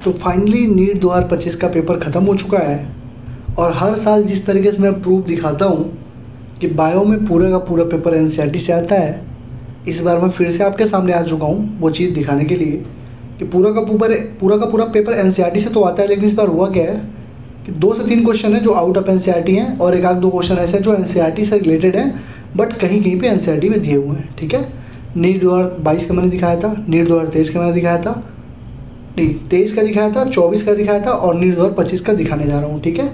तो finally NEET 2025 का paper ख़त्म हो चुका है और हर साल जिस तरीके से मैं प्रूफ दिखाता हूँ कि बायो में पूरा का पूरा पेपर एनसीईआरटी से आता है, इस बार मैं फिर से आपके सामने आ चुका हूँ वो चीज़ दिखाने के लिए कि पूरा का पूरा पेपर एनसीईआरटी से तो आता है। लेकिन इस बार हुआ क्या है कि 2 से 3 क्वेश्चन है जो आउट ऑफ एनसीईआरटी हैं और 1-2 क्वेश्चन ऐसे हैं जो एनसीईआरटी से रिलेटेड हैं बट कहीं कहीं पे एनसीईआरटी में दिए हुए हैं। ठीक है, नीट 2022 का मैंने दिखाया था, नीट 2023 का मैंने दिखाया था, नहीं 23 का दिखाया था, 24 का दिखाया था और नीट 2025 का दिखाने जा रहा हूँ। ठीक है,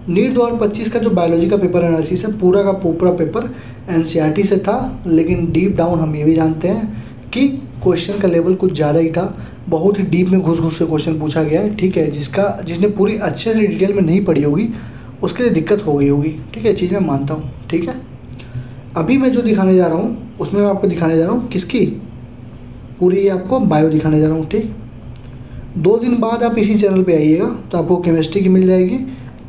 नीट 2025 का जो बायोलॉजी का पेपर एनालिसिस है पूरा का पूरा पेपर एनसीईआरटी से था। लेकिन डीप डाउन हम ये भी जानते हैं कि क्वेश्चन का लेवल कुछ ज़्यादा ही था, बहुत ही डीप में घुस के क्वेश्चन पूछा गया है। ठीक है, जिसने पूरी अच्छे से डिटेल में नहीं पढ़ी होगी उसके लिए दिक्कत हो गई होगी। ठीक है, चीज़ मैं मानता हूँ। ठीक है, अभी मैं जो दिखाने जा रहा हूँ उसमें मैं आपको दिखाने जा रहा हूँ किसकी पूरी आपको बायो दिखाने जा रहा हूँ। ठीक, 2 दिन बाद आप इसी चैनल पे आइएगा तो आपको केमिस्ट्री की मिल जाएगी।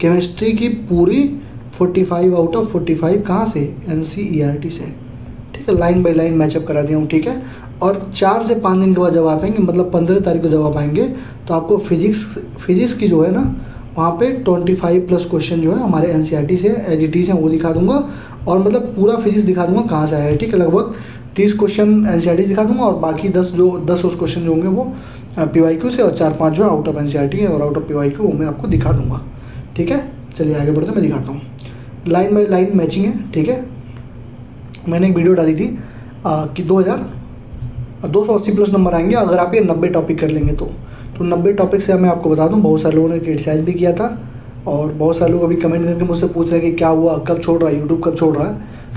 केमिस्ट्री की पूरी 45 आउट ऑफ 45 कहाँ से, एनसीईआरटी से। ठीक है, लाइन बाय लाइन मैचअप करा दिया हूँ। ठीक है, और 4 से 5 दिन के बाद जब आप आएंगे, मतलब 15 तारीख को जब आप आएंगे तो आपको फिजिक्स की जो है ना वहाँ पे 25+ क्वेश्चन जो है हमारे एनसीईआरटी से एज इट इज़ हैं वो दिखा दूंगा। और मतलब पूरा फिजिक्स दिखा दूंगा कहाँ से आया है। ठीक है, लगभग 30 क्वेश्चन एनसीईआरटी दिखा दूंगा और बाकी 10 उस क्वेश्चन जो होंगे वो पीवाईक्यू से और 4-5 जो है आउट ऑफ एनसीईआरटी है और आउट ऑफ पीवाईक्यू वो मैं आपको दिखा दूंगा। ठीक है, चलिए आगे बढ़ते मैं दिखाता हूँ। लाइन बाय लाइन मैचिंग है। ठीक है, मैंने एक वीडियो डाली थी कि 280+ नंबर आएंगे अगर आप ये 90 टॉपिक कर लेंगे तो 90 टॉपिक से मैं आपको बता दूं बहुत सारे लोगों ने क्रिटिसाइज भी किया था और बहुत सारे लोग अभी कमेंट करके मुझसे पूछ रहे हैं कि क्या हुआ, कब छोड़ रहा है यूट्यूब, कब छोड़ रहा है।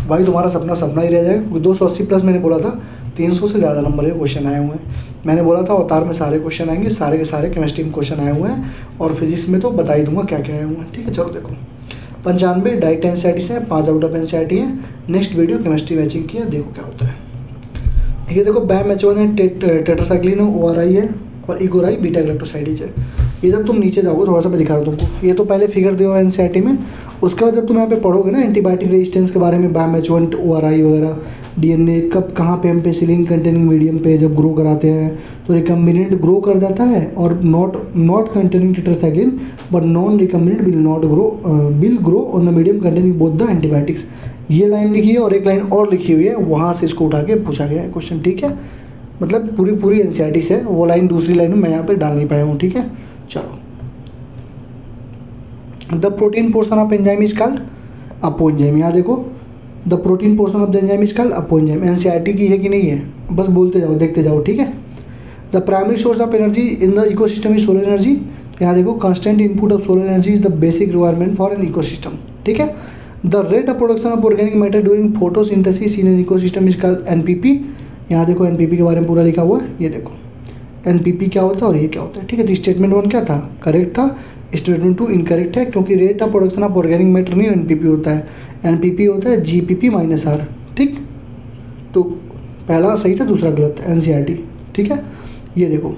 भाई तुम्हारा सपना ही रह जाएगा। 280+ मैंने बोला था, 300 से ज़्यादा नंबर के क्वेश्चन आए हुए हैं। मैंने बोला था अवतार में सारे क्वेश्चन आएंगे, सारे के सारे केमिस्ट्री में क्वेश्चन आए हुए हैं और फिजिक्स में तो बता ही दूंगा क्या क्या आए हुए हैं। ठीक है, चलो देखो 95 डायरेक्ट एनसीईआरटी से 5 आउट ऑफ एनसीईआरटी है। नेक्स्ट वीडियो केमिस्ट्री मैचिंग की है, देखो क्या होता है। ये देखो बैम-H1 है, टेट्रासाइक्लिन है, ORI है और इगोराई बीटा गैलेक्टोसाइडीज है। ये जब तुम नीचे जाओगे थोड़ा सा मैं दिखा रहा हूँ तुमको, ये तो पहले फिगर दिया हुआ है एनसीईआरटी में। उसके बाद जब तुम यहाँ पे पढ़ोगे ना एंटीबायोटिक रेजिस्टेंस के बारे में, बैम-H1 ORI वगैरह, डीएनए कब कहाँ पे एम्पेसिलिन कंटेनिंग मीडियम पे जब ग्रो कराते हैं तो रिकम्बिनेंट ग्रो कर जाता है और not containing tetracycline but non recombinant will grow on the medium containing both the antibiotics. ये लाइन लिखी है और एक लाइन और लिखी हुई है, वहाँ से इसको उठा के पूछा गया है क्वेश्चन। ठीक है, मतलब पूरी एनसीईआरटी से वो लाइन दूसरी लाइन में मैं यहाँ पे डाल नहीं पाया हूँ। ठीक है, चलो the protein portion of enzyme is called apoenzyme. यहाँ देखो the protein portion of the enzyme is called apoenzyme. NCERT की है कि नहीं है, बस बोलते जाओ देखते जाओ। ठीक है, the primary source of energy in the ecosystem is solar energy. यहाँ देखो constant input of solar energy is the basic requirement for an ecosystem. ठीक है, the rate of production of organic matter during photosynthesis in an ecosystem is called NPP. यहाँ देखो NPP के बारे में पूरा लिखा हुआ है, ये देखो एनपीपी क्या होता है और ये क्या होता है। ठीक है, तो स्टेटमेंट 1 क्या था, करेक्ट था। स्टेटमेंट 2 इनकरेक्ट है क्योंकि rate of production of organic matter नहीं एनपीपी होता है, एनपीपी होता है GPP-R। ठीक, तो पहला सही था, दूसरा गलत है एनसीईआरटी। ठीक है, ये देखो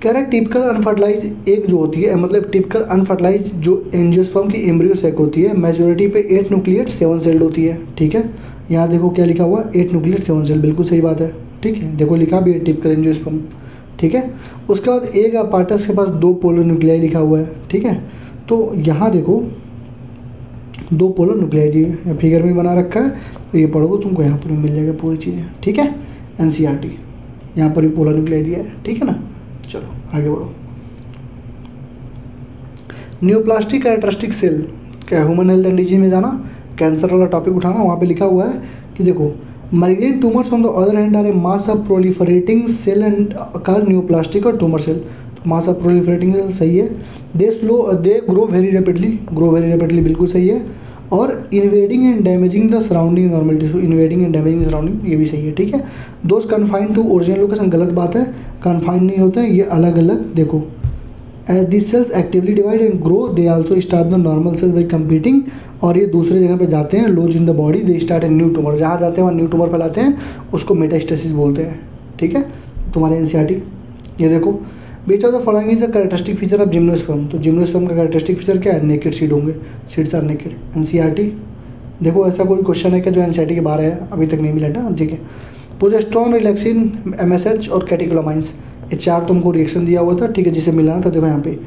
कह रहा है टिपिकल अनफर्टिलाइज एग जो होती है, मतलब टिपिकल अनफर्टिलाइज जो एंजियोस्पर्म की एम्ब्रियो सैक होती है, मेजोरिटी पे 8 न्यूक्लिएट 7 सेल्ड होती है। ठीक है, यहाँ देखो क्या लिखा हुआ है, 8 न्यूक्लिएट 7 सेल, बिल्कुल सही बात है। ठीक है, देखो लिखा भी है टिपिकल एंजियोस्पर्म। ठीक है, उसके बाद एग अपार्टस के पास 2 पोलर न्यूक्लियाई लिखा हुआ है। ठीक है, तो यहाँ देखो 2 पोलर न्यूक्लियाई दिए, फिगर में बना रखा है, तो ये पढ़ोगे तुमको यहाँ पर भी मिल जाएगा पूरी चीज़ें। ठीक है, एनसीईआरटी यहाँ पर भी पोलर न्यूक्लियाई दिया है। ठीक है ना, चलो आगे बढ़ो। न्यूप्लास्टिक कैरेक्टरिस्टिक सेल, क्या ह्यूमन हेल्थ एंड डिजीज में जाना, कैंसर वाला टॉपिक उठाना, वहाँ पे लिखा हुआ है कि देखो malignant tumors on the other hand are a mass of proliferating cell and called neoplastic और tumor cell। तो mass of proliferating cell सही है, they grow very rapidly बिल्कुल सही है, और invading and damaging the surrounding normal tissue, invading and damaging the surrounding ये भी सही है। ठीक है, those confined to original location गलत बात है, confined नहीं होता है, ये अलग अलग देखो। As these cells actively divide and grow, they also start the normal cells by competing, और ये दूसरे जगह पे जाते हैं, lodge in the body, they start a new tumour, जहाँ जाते हैं वहाँ न्यू ट्यूमर फैलाते हैं, उसको मेटास्टेसिस बोलते हैं। ठीक है, तुम्हारे एनसीईआरटी ये देखो, which of the following is the characteristic feature of gymnosperm. तो जिम्नोस्पर्म का कैरेक्टरिस्टिक फीचर क्या है, नेकेड सीड होंगे, सीड्स आर नेकेड। एनसीईआरटी देखो ऐसा कोई क्वेश्चन है क्या जो एनसीईआरटी के बाहर है, अभी तक नहीं मिला था। ठीक है, प्रोजेस्टेरोन, रिलैक्सिन, MSH और कैटेकोलामाइंस, ये 4 तुमको रिएक्शन दिया हुआ था, ठीक है, जिसे मिलाना था। देखो यहाँ पे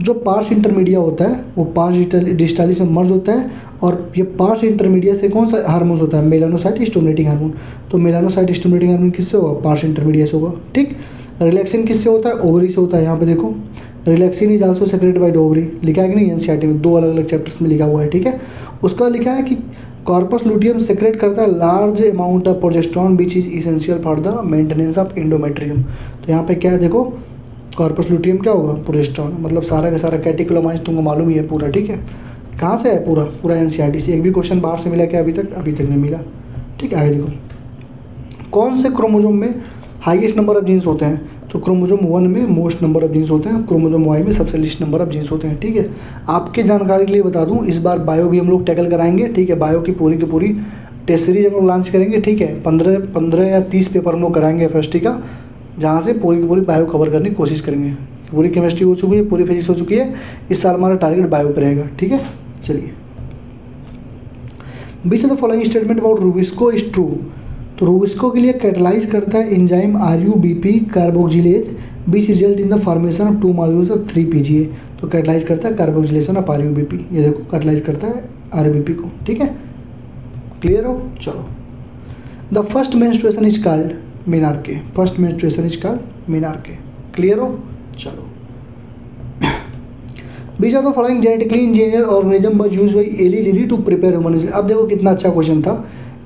जो पार्स इंटरमीडिया होता है वो पार्स डिस्टाली से मर्ज होता है, और ये पार्स इंटरमीडिया से कौन सा हार्मोन होता है, मेलानोसाइट स्टिमुलेटिंग हार्मोन। तो मेलानोसाइट स्टिमुलेटिंग हार्मोन किससे होगा, पार्स इंटरमीडिया से होगा, ठीक। रिलैक्सिन किससे होता है, ओवरी से होता है। यहाँ पे देखो relaxin is also secreted by the ovary, लिखा है कि नहीं एनसीईआरटी में, 2 अलग अलग चैप्टर्स में लिखा हुआ है, ठीक है। उसका लिखा है कि कॉर्पस लुटियम सेक्रेट करता है large amount of progesterone which is essential for the maintenance of endometrium. तो यहाँ पे क्या है, देखो कॉर्पस लुटियम क्या होगा, प्रोजेस्टेरॉन, मतलब सारा का सारा कैटेकोलामाइंस तुमको मालूम ही है पूरा, ठीक है। कहाँ से है, पूरा एनसीईआरटी से। एक भी क्वेश्चन बाहर से मिला क्या अभी तक नहीं मिला, ठीक है। आगे देखो कौन से क्रोमोजोम में हाईएस्ट नंबर ऑफ जीन्स होते हैं, तो क्रोमोजोम 1 में मोस्ट नंबर ऑफ जीन्स होते हैं, क्रोमोजोम Y में सबसे लिस्ट नंबर ऑफ जीन्स होते हैं, ठीक है। आपके जानकारी के लिए बता दूं, इस बार बायो भी हम लोग टैकल कराएंगे, ठीक है। बायो की पूरी टेस्ट सीरीज हम लोग लॉन्च करेंगे, ठीक है। 15 या 30 पेपर हम लोग कराएंगे FST का, जहाँ से पूरी बायो कवर करने की कोशिश करेंगे। पूरी केमिस्ट्री हो चुकी है, पूरी फिजिक्स हो चुकी है, इस साल हमारा टारगेट बायो पर रहेगा, ठीक है। चलिए, which of the following statement about rubisco is true. तो रूबिस्को के लिए कैटलाइज करता है enzyme RUBP carboxylase which result in the formation of 2 molecules of 3 PGA। तो कैटलाइज करता है कार्बोक्सिलेशन ऑफ RUBP, ये देखो कैटलाइज करता है RUBP को, ठीक है। क्लियर हो, चलो। The first menstruation is called menarche, first menstruation is called menarche, clear हो, चलो। Which of the following genetically engineer organism was used by Eli Lilly to prepare human. अब देखो कितना अच्छा क्वेश्चन था।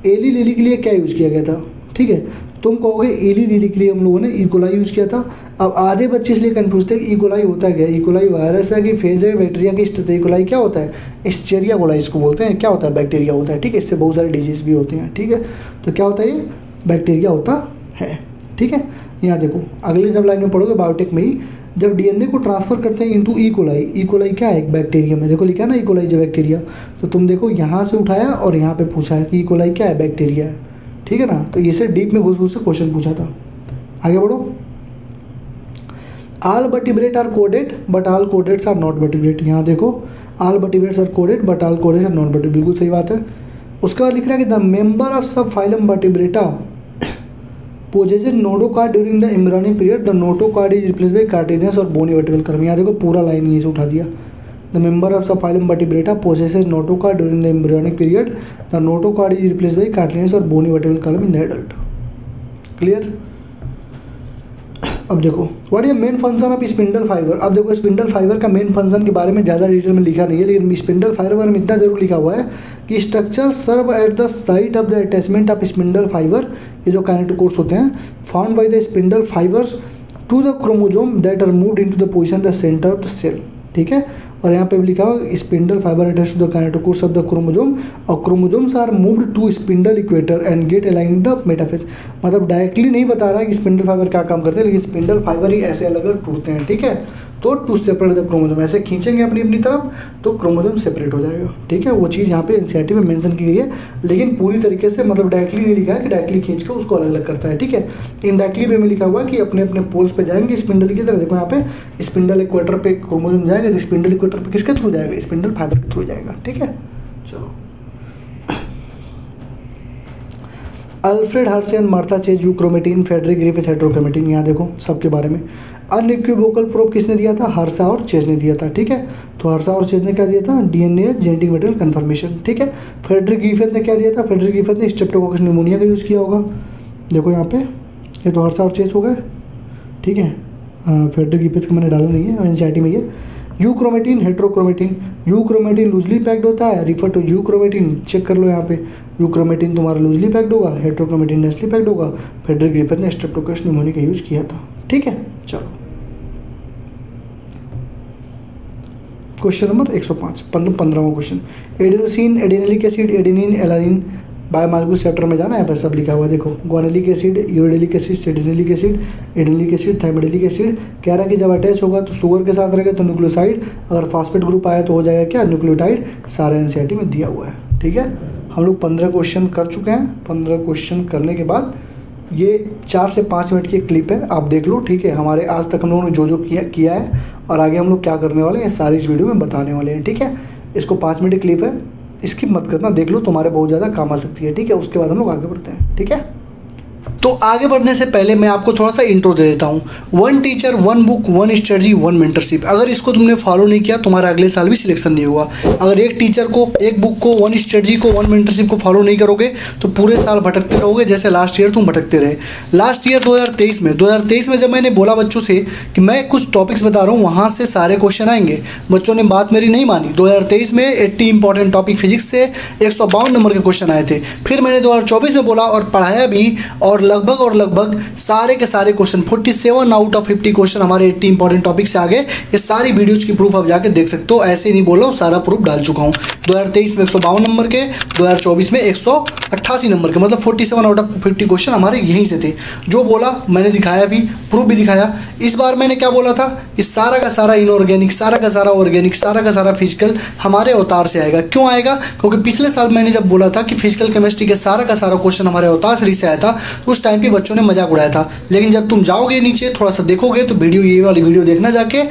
एली लिली के लिए क्या यूज़ किया गया था, ठीक है। तुम कहोगे एली लिली के लिए हम लोगों ने इकोलाई यूज़ किया था। अब आधे बच्चे इसलिए कंफ्यूज थे कि इकोलाई होता क्या, इकोलाई वायरस है कि फेज है, बैक्टीरिया की स्थिति। इकोलाई क्या होता है, एस्चेरिया कोलाई इसको बोलते हैं, क्या होता है, बैक्टीरिया होता है, ठीक है। इससे बहुत सारे डिजीज भी होते हैं, ठीक है। तो क्या होता है, ये बैक्टीरिया होता है, ठीक है। यहाँ देखो अगली जब लाइन में पढ़ोगे बायोटेक में ही, जब DNA को ट्रांसफर करते हैं इनटू ई कोलाई क्या है, एक बैक्टीरिया में, देखो लिखा है ना ई कोलाई जो बैक्टीरिया। तो तुम देखो यहाँ से उठाया और यहाँ पे पूछा है कि ई कोलाई क्या है, बैक्टीरिया है, ठीक है ना। तो इसे डीप में घुस से क्वेश्चन पूछा था। आगे बढ़ो। ऑल वर्टिब्रेट आर कोडेड but all chordates are not vertebrate. यहाँ देखो ऑल वर्टिब्रेट्स आर कोडेड but all chordates are not vertebrate, बिल्कुल सही बात है। उसके बाद लिख रहा है कि the member of sub phylum vertebrata possesses notochord during the embryonic period, the notochord is replace by cartilaginous और बोनी वर्टिब्रल कॉलम। यहाँ देखो पूरा लाइन ये से उठा दिया। The member of sub phylum vertebrata possesses notochord during the embryonic period, the notochord is replace by cartilaginous और bony vertebral column in the adult, clear. अब देखो what is main function of spindle fibre. अब देखो spindle fibre का main function के बारे में ज़्यादा डिटेल में लिखा नहीं है, लेकिन स्पिंडल फाइबर में इतना जरूर लिखा हुआ है कि structure serve at the site of the attachment of spindle fibre, ये जो काइनेटोकोर्स होते हैं, found by the spindle fibres to the chromosome that are moved into the position the centre of the cell, ठीक है। और यहाँ पे भी लिखा हुआ spindle fibre attach to the kinetochores of the chromosome, और chromosomes are moved to spindle equator and get align the metaphase. मतलब डायरेक्टली नहीं बता रहा है कि स्पिंडल फाइबर क्या काम करते हैं, लेकिन स्पिंडल फाइबर ही ऐसे अलग अलग टूटते हैं, ठीक है। तो टू सेपरेट द क्रोमोजोम, ऐसे खींचेंगे अपनी अपनी तरफ तो क्रोमोजोम सेपरेट हो जाएगा, ठीक है। वो चीज़ यहाँ पे एनसीईआरटी में मेंशन की गई है, लेकिन पूरी तरीके से मतलब डायरेक्टली नहीं लिखा है कि डायरेक्टली खींच के उसको अलग अलग करता है, ठीक है। इनडायरेक्टली वे में लिखा हुआ है कि अपने अपने पोल्स पे जाएंगे स्पिंडल की तरह। देखो यहाँ पे स्पिंडल इक्वेटर पे क्रोमोजोम जाएगा, तो स्पिंडल इक्वेटर पे किसके थ्रू जाएगा, स्पिंडल फाइबर के थ्रू जाएगा, ठीक है। चलो, Alfred Hershey and Martha Chase euchromatin, Frederick Griffith heterochromatin. यहाँ देखो सबके बारे में। अनइक्विवोकल प्रूफ किसने दिया था, हर्शा और चेज ने दिया था, ठीक है। तो हर्शा और चेज ने क्या दिया था, DNA जेनेटिक मटेरियल कन्फर्मेशन, ठीक है। फ्रेडरिक ग्रिफिथ ने क्या दिया था, फ्रेडरिक ग्रिफिथ ने स्ट्रेप्टोकोकस निमोनिया का यूज़ किया होगा। देखो यहाँ पे ये तो हर्शा और चेज हो गए, ठीक है। फ्रेडरिक ग्रिफिथ का मैंने डाला नहीं है, एनसीईआरटी में ये। यूक्रोमेटिन हेटेरोक्रोमेटिन, यूक्रोमेटिन लूजली पैक्ड होता है, रिफर टू यूक्रोमेटिन, चेक कर लो यहाँ पे। यूक्रोमेटिन तुम्हारा लूजली पैक्ड होगा, हेटेरोक्रोमेटिन डेंसली पैक्ड होगा। फ्रेडरिक ग्रिफिथ ने स्ट्रेप्टोकोकस निमोनिया का यूज़ किया था, ठीक है। चलो क्वेश्चन नंबर 105, 15वां question. Adenosine, adenylic acid, adenine, alanine, biomolecule chapter में जाना है, पर सब लिखा हुआ है। देखो guanylic acid, uridylic acid, cytidylic acid, adenylic acid, thymidylic acid. कह रहा है कि जब अटैच होगा तो शुगर के साथ रहेगा तो न्यूक्लियोसाइड, अगर फॉस्फेट ग्रुप आया तो हो जाएगा क्या, न्यूक्लियोटाइड। सारा एनसीईआरटी में दिया हुआ है, ठीक है। हम लोग 15 क्वेश्चन कर चुके हैं। 15 क्वेश्चन करने के बाद ये 4 से 5 मिनट की क्लिप है, आप देख लो, ठीक है। हमारे आज तक हम लोगों ने जो जो किया है और आगे हम लोग क्या करने वाले हैं, सारी इस वीडियो में बताने वाले हैं, ठीक है। इसको 5 मिनट की क्लिप है, इसकी मत करना, देख लो, तुम्हारे बहुत ज़्यादा काम आ सकती है, ठीक है। उसके बाद हम लोग आगे बढ़ते हैं, ठीक है। तो आगे बढ़ने से पहले मैं आपको थोड़ा सा इंट्रो दे देता हूँ। One teacher, one book, one strategy, one mentorship. अगर इसको तुमने फॉलो नहीं किया तुम्हारा अगले साल भी सिलेक्शन नहीं होगा। अगर एक टीचर को, एक बुक को, वन स्ट्रेटजी को, वन मेंटरशिप को फॉलो नहीं करोगे तो पूरे साल भटकते रहोगे, जैसे लास्ट ईयर तुम भटकते रहे। लास्ट ईयर 2023 में जब मैंने बोला बच्चों से कि मैं कुछ टॉपिक्स बता रहा हूँ वहाँ से सारे क्वेश्चन आएंगे, बच्चों ने बात मेरी नहीं मानी। 2023 में 80 इंपॉर्टेंट टॉपिक फिजिक्स से 152 नंबर के क्वेश्चन आए थे। फिर मैंने 2024 में बोला और पढ़ाया भी, और लगभग सारे के सारे क्वेश्चन 47 आउट ऑफ 50 क्वेश्चन हमारे 80 इंपॉर्टेंट टॉपिक से आगे। ये सारी वीडियोज की प्रूफ आप जाके देख सकते हो, ऐसे नहीं बोलो, सारा प्रूफ डाल चुका हूँ। 2023 में 152 नंबर के, 2024 में 188 नंबर के, मतलब 47 आउट ऑफ 50 क्वेश्चन हमारे यहीं से थे। जो बोला मैंने दिखाया भी, प्रूफ भी दिखाया। इस बार मैंने क्या बोला था, इस सारा का सारा इनऑर्गेनिक, सारा का सारा ऑर्गेनिक, सारा का सारा फिजिकल हमारे अवतार से आएगा। क्यों आएगा? क्योंकि पिछले साल मैंने जब बोला था कि फिजिकल केमिस्ट्री के सारा का सारा क्वेश्चन हमारे अवतार सीरीज से आया था, तो उस टाइम पे बच्चों ने मजाक उड़ाया था। लेकिन जब तुम जाओगे नीचे थोड़ा सा देखोगे तो वीडियो, ये वाली वीडियो देखना जाके,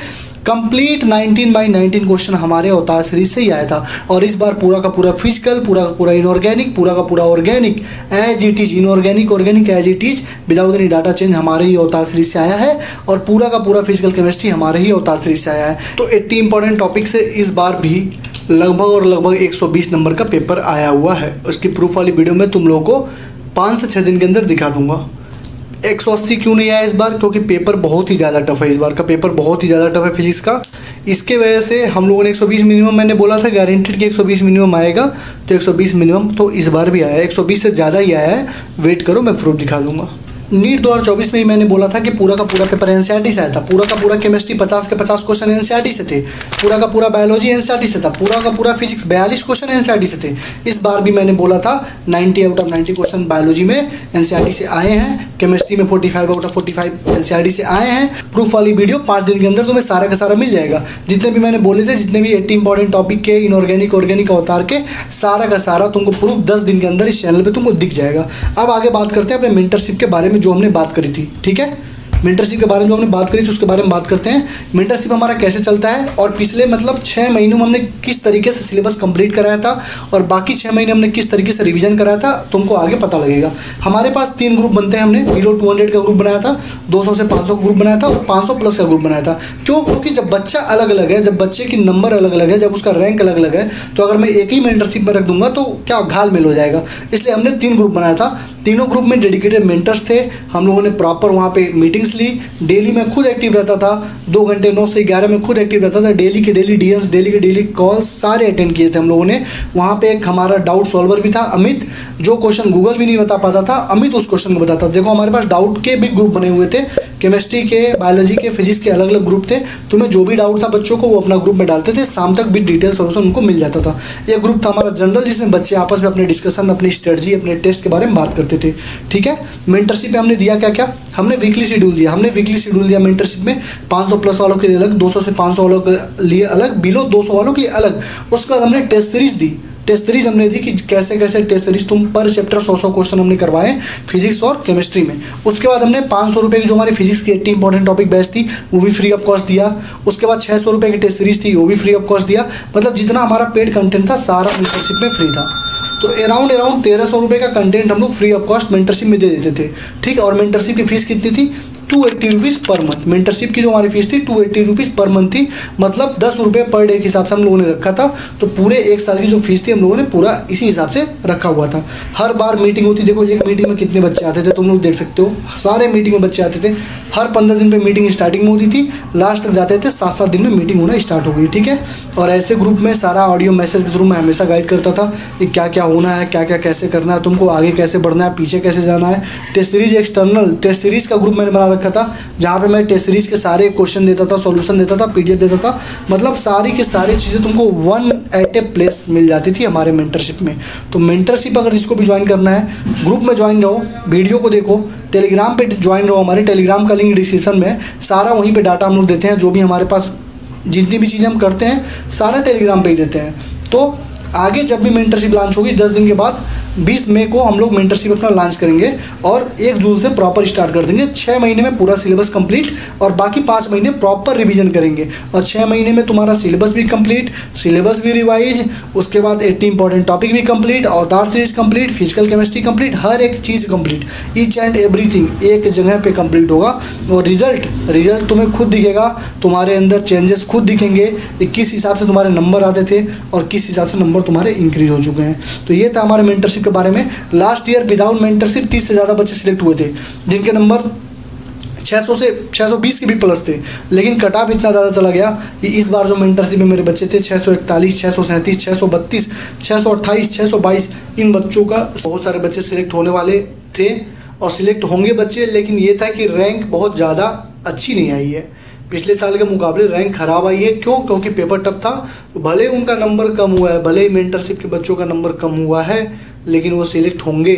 कंप्लीट 19/19 क्वेश्चन हमारे अवतार सीरीज से ही आया था। और इस बार पूरा का पूरा फिजिकल, पूरा का पूरा इनऑर्गेनिक, पूरा का पूरा organic as it is, inorganic organic as it is without any data change हमारे ही अवतार सीरीज से आया है। और पूरा का पूरा फिजिकल केमिस्ट्री हमारे ही अवतार सीरीज से आया है। तो 80 इंपॉर्टेंट टॉपिक से इस बार भी लगभग 120 नंबर का पेपर आया हुआ है। उसकी प्रूफ वाली वीडियो में तुम लोगों को 5 से 6 दिन के अंदर दिखा दूंगा। 180 क्यों नहीं आया इस बार? क्योंकि पेपर बहुत ही ज़्यादा टफ है। इस बार का पेपर बहुत ही ज़्यादा टफ है फिजिक्स का। इसके वजह से हम लोगों ने 120 मिनिमम, मैंने बोला था गारंटेड कि 120 मिनिमम आएगा, तो 120 मिनिमम तो इस बार भी आया है। 120 से ज़्यादा ही आया है। वेट करो, मैं प्रूफ दिखा दूंगा। नीट 2024 में ही मैंने बोला था कि पूरा का पूरा पेपर एनसीईआरटी से आया था। पूरा का पूरा केमिस्ट्री 50 के 50 क्वेश्चन एनसीईआरटी से थे। पूरा का पूरा बायोलॉजी एनसीईआरटी से था। पूरा का पूरा फिजिक्स 42 क्वेश्चन एनसीईआरटी से थे। इस बार भी मैंने बोला था 90 आउट ऑफ 90 क्वेश्चन बायोलॉजी में एनसीईआरटी से आए हैं। केमिस्ट्री में 45 आउट ऑफ 45 एनसीईआरटी से आए हैं। प्रूफ वाली वीडियो 5 दिन के अंदर तुम्हें सारा का सारा मिल जाएगा। जितने भी मैंने बोले थे, जितने भी 80 इंपॉर्टेंट टॉपिक के, इनऑर्गेनिक ऑर्गेनिक अवतार के, सारा का सारा तुमको प्रूफ 10 दिन के अंदर इस चैनल पर तुमको दिख जाएगा। अब आगे बात करते हैं अपने मेंटरशिप के बारे में, जो हमने बात करी थी। ठीक है, मेंटरशिप के बारे में जो हमने बात करी थी उसके बारे में बात करते हैं। मेंटरशिप हमारा कैसे चलता है और पिछले मतलब 6 महीनों में हमने किस तरीके से सिलेबस कंप्लीट कराया था और बाकी 6 महीने हमने किस तरीके से रिवीजन कराया था, तुमको आगे पता लगेगा। हमारे पास 3 ग्रुप बनते हैं। हमने बिलो 200 का ग्रुप बनाया था, 200 से 500 का ग्रुप बनाया था और 500 प्लस का ग्रुप बनाया था। क्यों? क्योंकि जब बच्चा अलग अलग है, जब बच्चे की नंबर अलग अलग है, जब उसका रैंक अलग अलग है, तो अगर मैं एक ही मेंटरशिप में रख दूंगा तो क्या घाल मेल हो जाएगा। इसलिए हमने 3 ग्रुप बनाया था। तीनों ग्रुप में डेडिकेटेड मेंटर्स थे। हम लोगों ने प्रॉपर वहाँ पे मीटिंग्स ली। डेली मैं खुद एक्टिव रहता था, 2 घंटे 9 से 11 में खुद एक्टिव रहता था। डेली के डेली डीएम्स, डेली के डेली कॉल्स सारे अटेंड किए थे हम लोगों ने। वहाँ पे एक हमारा डाउट सॉल्वर भी था, अमित, जो क्वेश्चन गूगल भी नहीं बता पाता था, अमित उस क्वेश्चन को बताता। देखो हमारे पास डाउट के भी ग्रुप बने हुए थे, केमिस्ट्री के, बायोलॉजी के, फिजिक्स के अलग अलग ग्रुप थे। तुम्हें जो भी डाउट था बच्चों को वो अपना ग्रुप में डालते थे, शाम तक भी डिटेल सोल्यूशन उनको मिल जाता था। ये ग्रुप था हमारा जनरल, जिसमें बच्चे आपस में अपने डिस्कशन, अपनी स्ट्रेटजी, अपने टेस्ट के बारे में बात करते थे। ठीक है, मेंटरशिप में हमने दिया क्या क्या, हमने वीकली शेड्यूल दिया। मेंटरशिप में 500 प्लस वालों के लिए अलग, 200 से 500 वालों के लिए अलग, बिलो 200 वालों के लिए अलग। उसके बाद हमने टेस्ट सीरीज दी। टेस्ट सीरीज हमने दी कि कैसे कैसे टेस्ट सीरीज तुम पर चैप्टर 100 क्वेश्चन हमने करवाए फिजिक्स और केमिस्ट्री में। उसके बाद हमने 500 रुपये की जो हमारी फिजिक्स की 80 इंपॉर्टेंट टॉपिक बैच थी वो भी फ्री ऑफ कॉस्ट दिया। उसके बाद 600 रुपये की टेस्ट सीरीज थी वो भी फ्री ऑफ कॉस्ट दिया। मतलब जितना हमारा पेड कंटेंट था सारा मेंटरशिप में फ्री था। तो अराउंड 1300 रुपये का कंटेंट हम लोग फ्री ऑफ कॉस्ट मेंटरशिप में दे देते थे। ठीक है, और मेंटरशिप की फीस कितनी थी? 280 रुपीज़ पर मंथ। मेंटरशिप की जो हमारी फीस थी 280 रुपीज़ पर मंथ थी। मतलब 10 रुपये पर डे के हिसाब से हम लोगों ने रखा था। तो पूरे 1 साल की जो फीस थी हम लोगों ने पूरा इसी हिसाब से रखा हुआ था। हर बार मीटिंग होती, देखो एक मीटिंग में कितने बच्चे आते थे तुम लोग देख सकते हो। सारे मीटिंग में बच्चे आते थे। हर 15 दिन पे मीटिंग स्टार्टिंग में होती थी, लास्ट तक जाते थे 7-7 दिन में मीटिंग होना स्टार्ट हो गई। ठीक है, और ऐसे ग्रुप में सारा ऑडियो मैसेज के थ्रू मैं हमेशा गाइड करता था कि क्या क्या होना है, क्या क्या कैसे करना है, तुमको आगे कैसे बढ़ना है, पीछे कैसे जाना है। Test series, external test series का ग्रुप मैंने बना रखा था, जहाँ पे मैं टेस्ट सीरीज के सारे क्वेश्चन देता था, सॉल्यूशन देता था, पीडीएफ देता था। मतलब सारी की सारी चीज़ें तुमको वन एट ए प्लेस मिल जाती थी हमारे मेंटरशिप में। तो मेंटरशिप अगर जिसको भी ज्वाइन करना है, ग्रुप में ज्वाइन रहो, वीडियो को देखो, टेलीग्राम पे ज्वाइन रहो। हमारे टेलीग्राम का लिंक डिस्क्रिप्शन में, सारा वहीं पे डाटा हम लोग देते हैं। जो भी हमारे पास जितनी भी चीज़ें हम करते हैं सारा टेलीग्राम पे ही देते हैं। तो आगे जब भी मेंटरशिप लॉन्च होगी 10 दिन के बाद 20 मई को हम लोग मेंटरशिप अपना लॉन्च करेंगे और 1 जून से प्रॉपर स्टार्ट कर देंगे। 6 महीने में पूरा सिलेबस कंप्लीट और बाकी 5 महीने प्रॉपर रिवीजन करेंगे और 6 महीने में तुम्हारा सिलेबस भी कंप्लीट, सिलेबस भी रिवाइज, उसके बाद 80 इंपॉर्टेंट टॉपिक भी complete, Avatar series complete, physical chemistry complete, हर एक चीज़ कंप्लीट, ईच एंड एवरीथिंग एक जगह पे कंप्लीट होगा। और रिजल्ट तुम्हें खुद दिखेगा, तुम्हारे अंदर चेंजेस खुद दिखेंगे कि किस हिसाब से तुम्हारे नंबर आते थे और किस हिसाब से नंबर तुम्हारे इंक्रीज हो चुके हैं। तो ये था हमारे मेंटरशिप के बारे में। लास्ट ईयर विदाउट मेंटरशिप 30 से ज़्यादा बच्चे सिलेक्ट हुए थे जिनके नंबर 600 से 620 के भी प्लस थे, लेकिन कट ऑफ इतना ज़्यादा चला गया कि इस बार जो मेंटरशिप में मेरे बच्चे थे 641, 637, 632, 628, 622, इन बच्चों का बहुत सारे बच्चे सिलेक्ट होने वाले थे और सिलेक्ट होंगे बच्चे। लेकिन ये था कि रैंक बहुत ज़्यादा अच्छी नहीं आई है, पिछले साल के मुकाबले रैंक खराब आई है। क्यों? क्योंकि पेपर टफ था। भले उनका नंबर कम हुआ है, भले ही मेंटरशिप के बच्चों का नंबर कम हुआ है, लेकिन वो सिलेक्ट होंगे,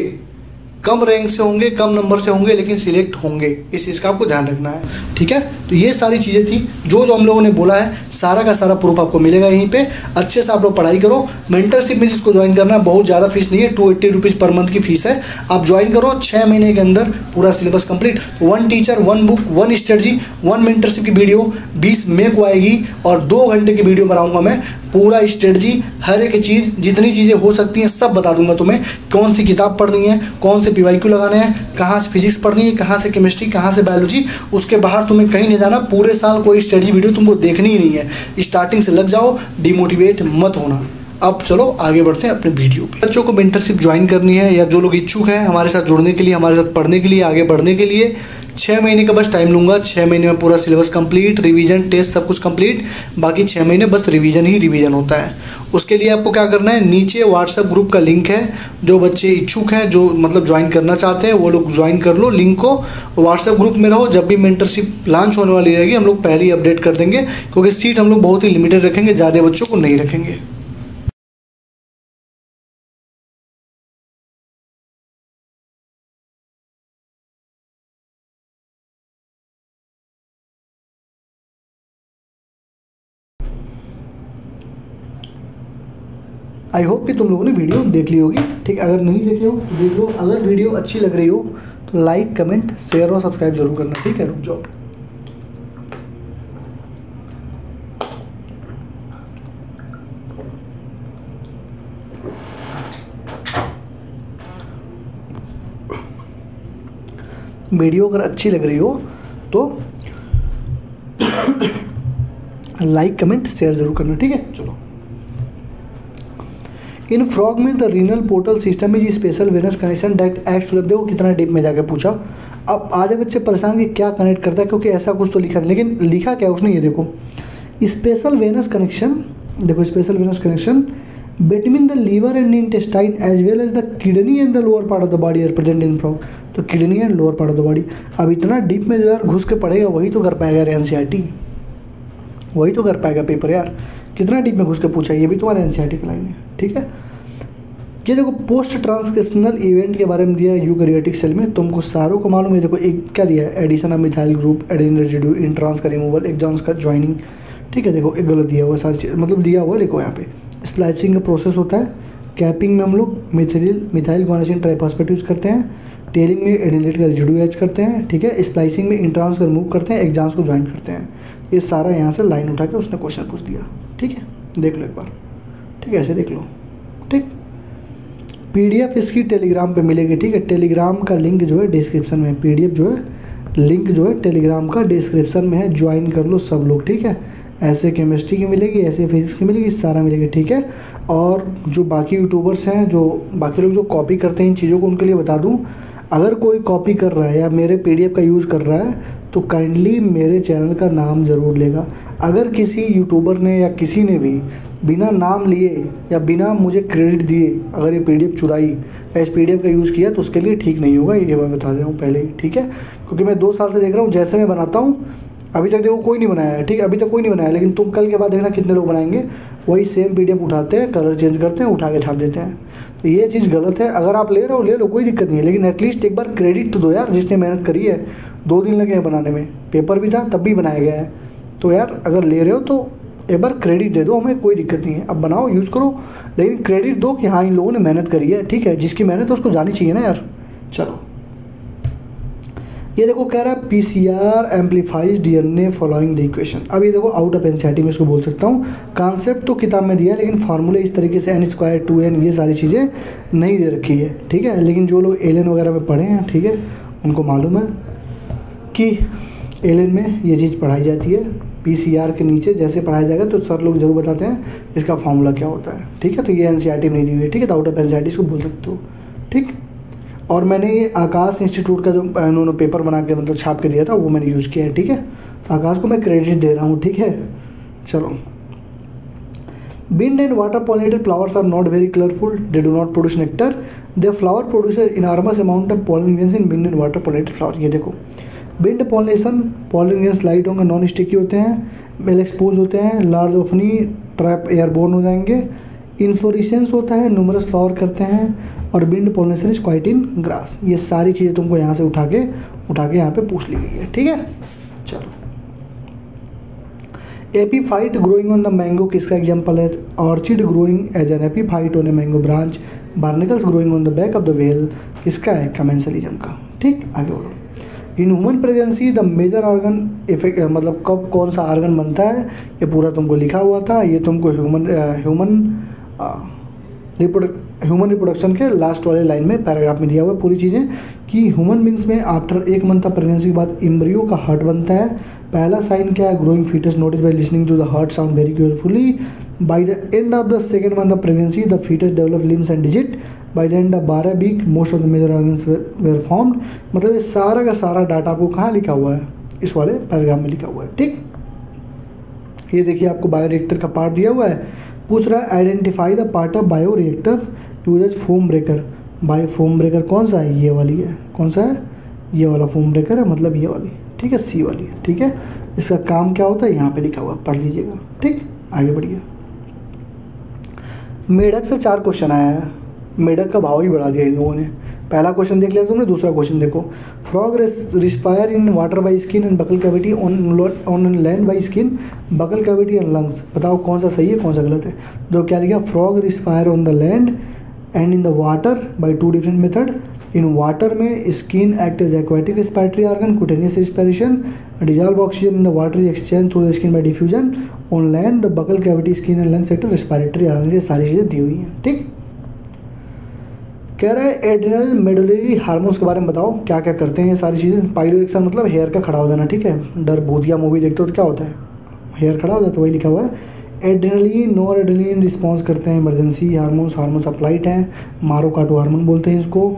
कम रैंक से होंगे, कम नंबर से होंगे, लेकिन सिलेक्ट होंगे। इस चीज़ का आपको ध्यान रखना है, ठीक है। तो ये सारी चीज़ें थी जो हम लोगों ने बोला है, सारा का सारा प्रूफ आपको मिलेगा यहीं पे। अच्छे से आप लोग पढ़ाई करो। मेंटरशिप में जिसको ज्वाइन करना है, बहुत ज़्यादा फीस नहीं है, 280 रुपीज़ पर मंथ की फीस है। आप ज्वाइन करो, 6 महीने के अंदर पूरा syllabus complete. 1 teacher, 1 book, 1 strategy, 1 mentorship की वीडियो 20 मई को आएगी और 2 घंटे की वीडियो बनाऊंगा मैं। पूरा स्ट्रेटजी, हर एक चीज़, जितनी चीज़ें हो सकती हैं सब बता दूंगा तुम्हें। कौन सी किताब पढ़नी है, कौन से PYQ लगाने हैं, कहाँ से फिजिक्स पढ़नी है, कहाँ से केमिस्ट्री, कहाँ से बायोलॉजी। उसके बाहर तुम्हें कहीं नहीं जाना। पूरे साल कोई स्टडी वीडियो तुमको देखनी ही नहीं है। स्टार्टिंग से लग जाओ, डिमोटिवेट मत होना। अब चलो आगे बढ़ते हैं अपने वीडियो पे। बच्चों को मेंटरशिप ज्वाइन करनी है या जो लोग इच्छुक हैं हमारे साथ जुड़ने के लिए, हमारे साथ पढ़ने के लिए, आगे बढ़ने के लिए, 6 महीने का बस टाइम लूँगा। 6 महीने में पूरा सिलेबस कंप्लीट, रिवीजन, टेस्ट सब कुछ कंप्लीट। बाकी 6 महीने बस रिवीजन ही रिवीजन होता है। उसके लिए आपको क्या करना है, नीचे व्हाट्सएप ग्रुप का लिंक है। जो बच्चे इच्छुक हैं, जो मतलब ज्वाइन करना चाहते हैं, वो लोग ज्वाइन कर लो। लिंक को व्हाट्सएप ग्रुप में रहो। जब भी मेंटरशिप लॉन्च होने वाली रहेगी हम लोग पहले ही अपडेट कर देंगे, क्योंकि सीट हम लोग बहुत ही लिमिटेड रखेंगे, ज़्यादा बच्चों को नहीं रखेंगे। आई होप कि तुम लोगों ने वीडियो देख ली होगी, ठीक। अगर नहीं देख रहे हो तो देख लो। अगर वीडियो अच्छी लग रही हो तो लाइक, कमेंट, शेयर और सब्सक्राइब जरूर करना, ठीक है। रुक जाओ। वीडियो अगर अच्छी लग रही हो तो लाइक, कमेंट, शेयर जरूर करना, ठीक है। चलो। इन फ्रॉग में the renal portal system is special venous connection that acts to, देखो कितना डीप में जाके पूछा। अब आधे बच्चे परेशान कि क्या कनेक्ट करता है, क्योंकि ऐसा कुछ तो लिखा नहीं, लेकिन लिखा क्या उसने, ये देखो स्पेशल वेनस कनेक्शन। देखो special venous connection between the liver and intestine as well as the kidney and the lower part of the body are present in frog. तो kidney and lower part of the body. अब इतना deep में जो यार घुस के पढ़ेगा वही तो कर पाएगा यार NCERT, वही तो कर पाएगा पेपर यार। कितना डीप में घुस के पूछा, ये भी तुम्हारे NCERT की लाइन है, ठीक है। ये देखो पोस्ट ट्रांसक्रिप्शनल इवेंट के बारे में दिया है यूकैरियोटिक सेल में, तुमको सारों को मालूम है। देखो एक क्या दिया है, addition of methyl group, adenine residue, introns का रिमूवल, एक्सॉन्स का ज्वाइनिंग, ठीक है। देखो एक गलत दिया हुआ है, सारी चीज़ मतलब दिया हुआ है, देखो यहाँ पे स्प्लाइसिंग का प्रोसेस होता है। कैपिंग में हम लोग मिथाइल गुआनिसिन ट्राइफॉस्फेट यूज़ करते हैं। टेलिंग में एडिलेट का रेजिड्यू ऐड करते हैं, ठीक है। स्प्लाइसिंग में इंट्रांस को रिमूव करते हैं, एक्सॉन्स को ज्वाइन करते हैं। ये सारा यहाँ से लाइन उठा के उसने क्वेश्चन पूछ दिया, ठीक है। देख लो एक बार, ठीक है, ऐसे देख लो, ठीक। PDF इसकी टेलीग्राम पे मिलेगी, ठीक है। टेलीग्राम का लिंक जो है डिस्क्रिप्शन में, PDF जो है लिंक जो है टेलीग्राम का डिस्क्रिप्शन में है, ज्वाइन कर लो सब लोग, ठीक है। ऐसे केमिस्ट्री की मिलेगी, ऐसे फिजिक्स की मिलेगी, सारा मिलेगी, ठीक है। और जो बाकी यूट्यूबर्स हैं, जो बाकी लोग जो कॉपी करते हैं इन चीज़ों को, उनके लिए बता दूँ, अगर कोई कॉपी कर रहा है या मेरे PDF का यूज़ कर रहा है तो काइंडली मेरे चैनल का नाम ज़रूर लेगा। अगर किसी यूट्यूबर ने या किसी ने भी बिना नाम लिए या बिना मुझे क्रेडिट दिए अगर ये PDF चुराई या इस PDF का यूज़ किया तो उसके लिए ठीक नहीं होगा, ये मैं बता दे रहा हूँ पहले ही, ठीक है। क्योंकि मैं 2 साल से देख रहा हूँ, जैसे मैं बनाता हूँ अभी तक देखो कोई नहीं बनाया है, ठीक है। अभी तक कोई नहीं बनाया, लेकिन तुम कल के बाद देखना कितने लोग बनाएंगे। वही सेम PDF उठाते हैं, कलर चेंज करते हैं, उठा के छाप देते हैं। तो ये चीज़ गलत है। अगर आप ले रहे हो ले लो, कोई दिक्कत नहीं है, लेकिन एटलीस्ट एक बार क्रेडिट तो दो यार, जिसने मेहनत करी है। 2 दिन लगे हैं बनाने में, पेपर भी था तब भी बनाया गया है। तो यार अगर ले रहे हो तो एक बार क्रेडिट दे दो हमें, कोई दिक्कत नहीं है, अब बनाओ यूज़ करो, लेकिन क्रेडिट दो कि हाँ इन लोगों ने मेहनत करी है, ठीक है, जिसकी मेहनत है उसको जानी चाहिए ना यार। चलो ये देखो कह रहा है PCR amplifies DNA following the equation. अब ये देखो आउट ऑफ एनसीईआरटी में इसको बोल सकता हूँ, कॉन्सेप्ट तो किताब में दिया है लेकिन फार्मूले इस तरीके से n² 2n ये सारी चीज़ें नहीं दे रखी है, ठीक है, लेकिन जो लोग एलियन वगैरह में पढ़े हैं, ठीक है, उनको मालूम है कि एलियन में ये चीज़ पढ़ाई जाती है। PCR के नीचे जैसे पढ़ाया जाएगा तो सर लोग जरूर बताते हैं इसका फार्मूला क्या होता है, ठीक है, तो ये एनसीईआरटी में नहीं दी हुई है, ठीक है, तो आउट ऑफ एनसीईआरटी इसको बोल सकते हो, ठीक। और मैंने ये आकाश इंस्टीट्यूट का जो उन्होंने पेपर बना के मतलब छाप के दिया था वो मैंने यूज़ किया है, ठीक है, तो आकाश को मैं क्रेडिट दे रहा हूँ, ठीक है। चलो wind and water pollinated flowers are not very colourful, they do not produce nectar, they flower produce enormous amount of pollen grains in wind and water pollinated flower. ये देखो wind pollination, pollen grains light होंगे, non sticky होते हैं, well expose होते हैं, large ऑफनी trap airborne हो जाएंगे, inflorescence होता है, न्यूमरस फ्लावर करते हैं, और wind pollination is quite in grass. ये सारी चीज़ें तुमको यहाँ से उठा के यहाँ पे पूछ ली गई है, ठीक है। चलो epiphyte growing on the mango किसका एग्जांपल है? Orchid growing as an epiphyte on a mango branch, barnacles growing on the back of the whale किसका है? कमेंसलिज्म का, ठीक। आगे बढ़ो। In human pregnancy the major organ effect, मतलब कब कौन सा ऑर्गन बनता है ये पूरा तुमको लिखा हुआ था, ये तुमको ह्यूमन रिप्रोडक्शन के लास्ट वाले लाइन में पैराग्राफ में दिया हुआ है पूरी चीज़ें कि ह्यूमन बींग्स में आफ्टर 1 मंथ ऑफ प्रेगनेंसी के बाद एम्ब्रियो का हार्ट बनता है। पहला साइन क्या है? Growing foetus notice by listening to the heart sound very carefully. By the end of the 2nd month of pregnancy the foetus develop limbs and digit. By the end of 12 week most of the major organs were formed. मतलब ये सारा का सारा data आपको कहाँ लिखा हुआ है? इस वाले पैराग्राफ में लिखा हुआ है, ठीक। ये देखिए आपको बायोरिएक्टर का पार्ट दिया हुआ है, पूछ रहा है identify the part of bioreactor uses foam breaker. Bio foam breaker कौन सा है? ये वाली है। कौन सा है? ये वाला फोम ब्रेकर है, मतलब ये वाली, ठीक है, सी वाली, ठीक है। इसका काम क्या होता है यहाँ पे लिखा हुआ है, पढ़ लीजिएगा, ठीक। आगे बढ़िए। मेढक से 4 क्वेश्चन आया है, मेढक का भाव ही बढ़ा दिया इन लोगों ने। पहला क्वेश्चन देख लिया तुमने, दूसरा क्वेश्चन देखो। Frog respire in water by skin and buccal cavity, on land by skin, buccal cavity and lungs. बताओ कौन सा सही है कौन सा गलत है? तो क्या लिखा? Frog respire on the land and in the water by 2 different method. In water में skin act as aquatic respiratory organ, cutaneous respiration, dissolve oxygen in the water exchange through the skin by diffusion. On land the buccal cavity skin and lungs act respiratory organ. ये सारी चीज़ें दी हुई हैं, ठीक। कह रहा है एड्रिनल मेडुलरी हार्मोन्स के बारे में बताओ, क्या क्या करते हैं ये सारी चीज़ें। पाइलोरेक्शन मतलब हेयर का खड़ा हो जाना, ठीक है। डर भूतिया मूवी देखते हो तो क्या होता है? हेयर खड़ा हो जाता है, वही लिखा हुआ है। एड्रेनलिन नोर एड्रेनलिन रिस्पॉन्स करते हैं इमरजेंसी हार्मोन्स अप्लाइड हैं, मारो काटो हार्मोन बोलते हैं इसको।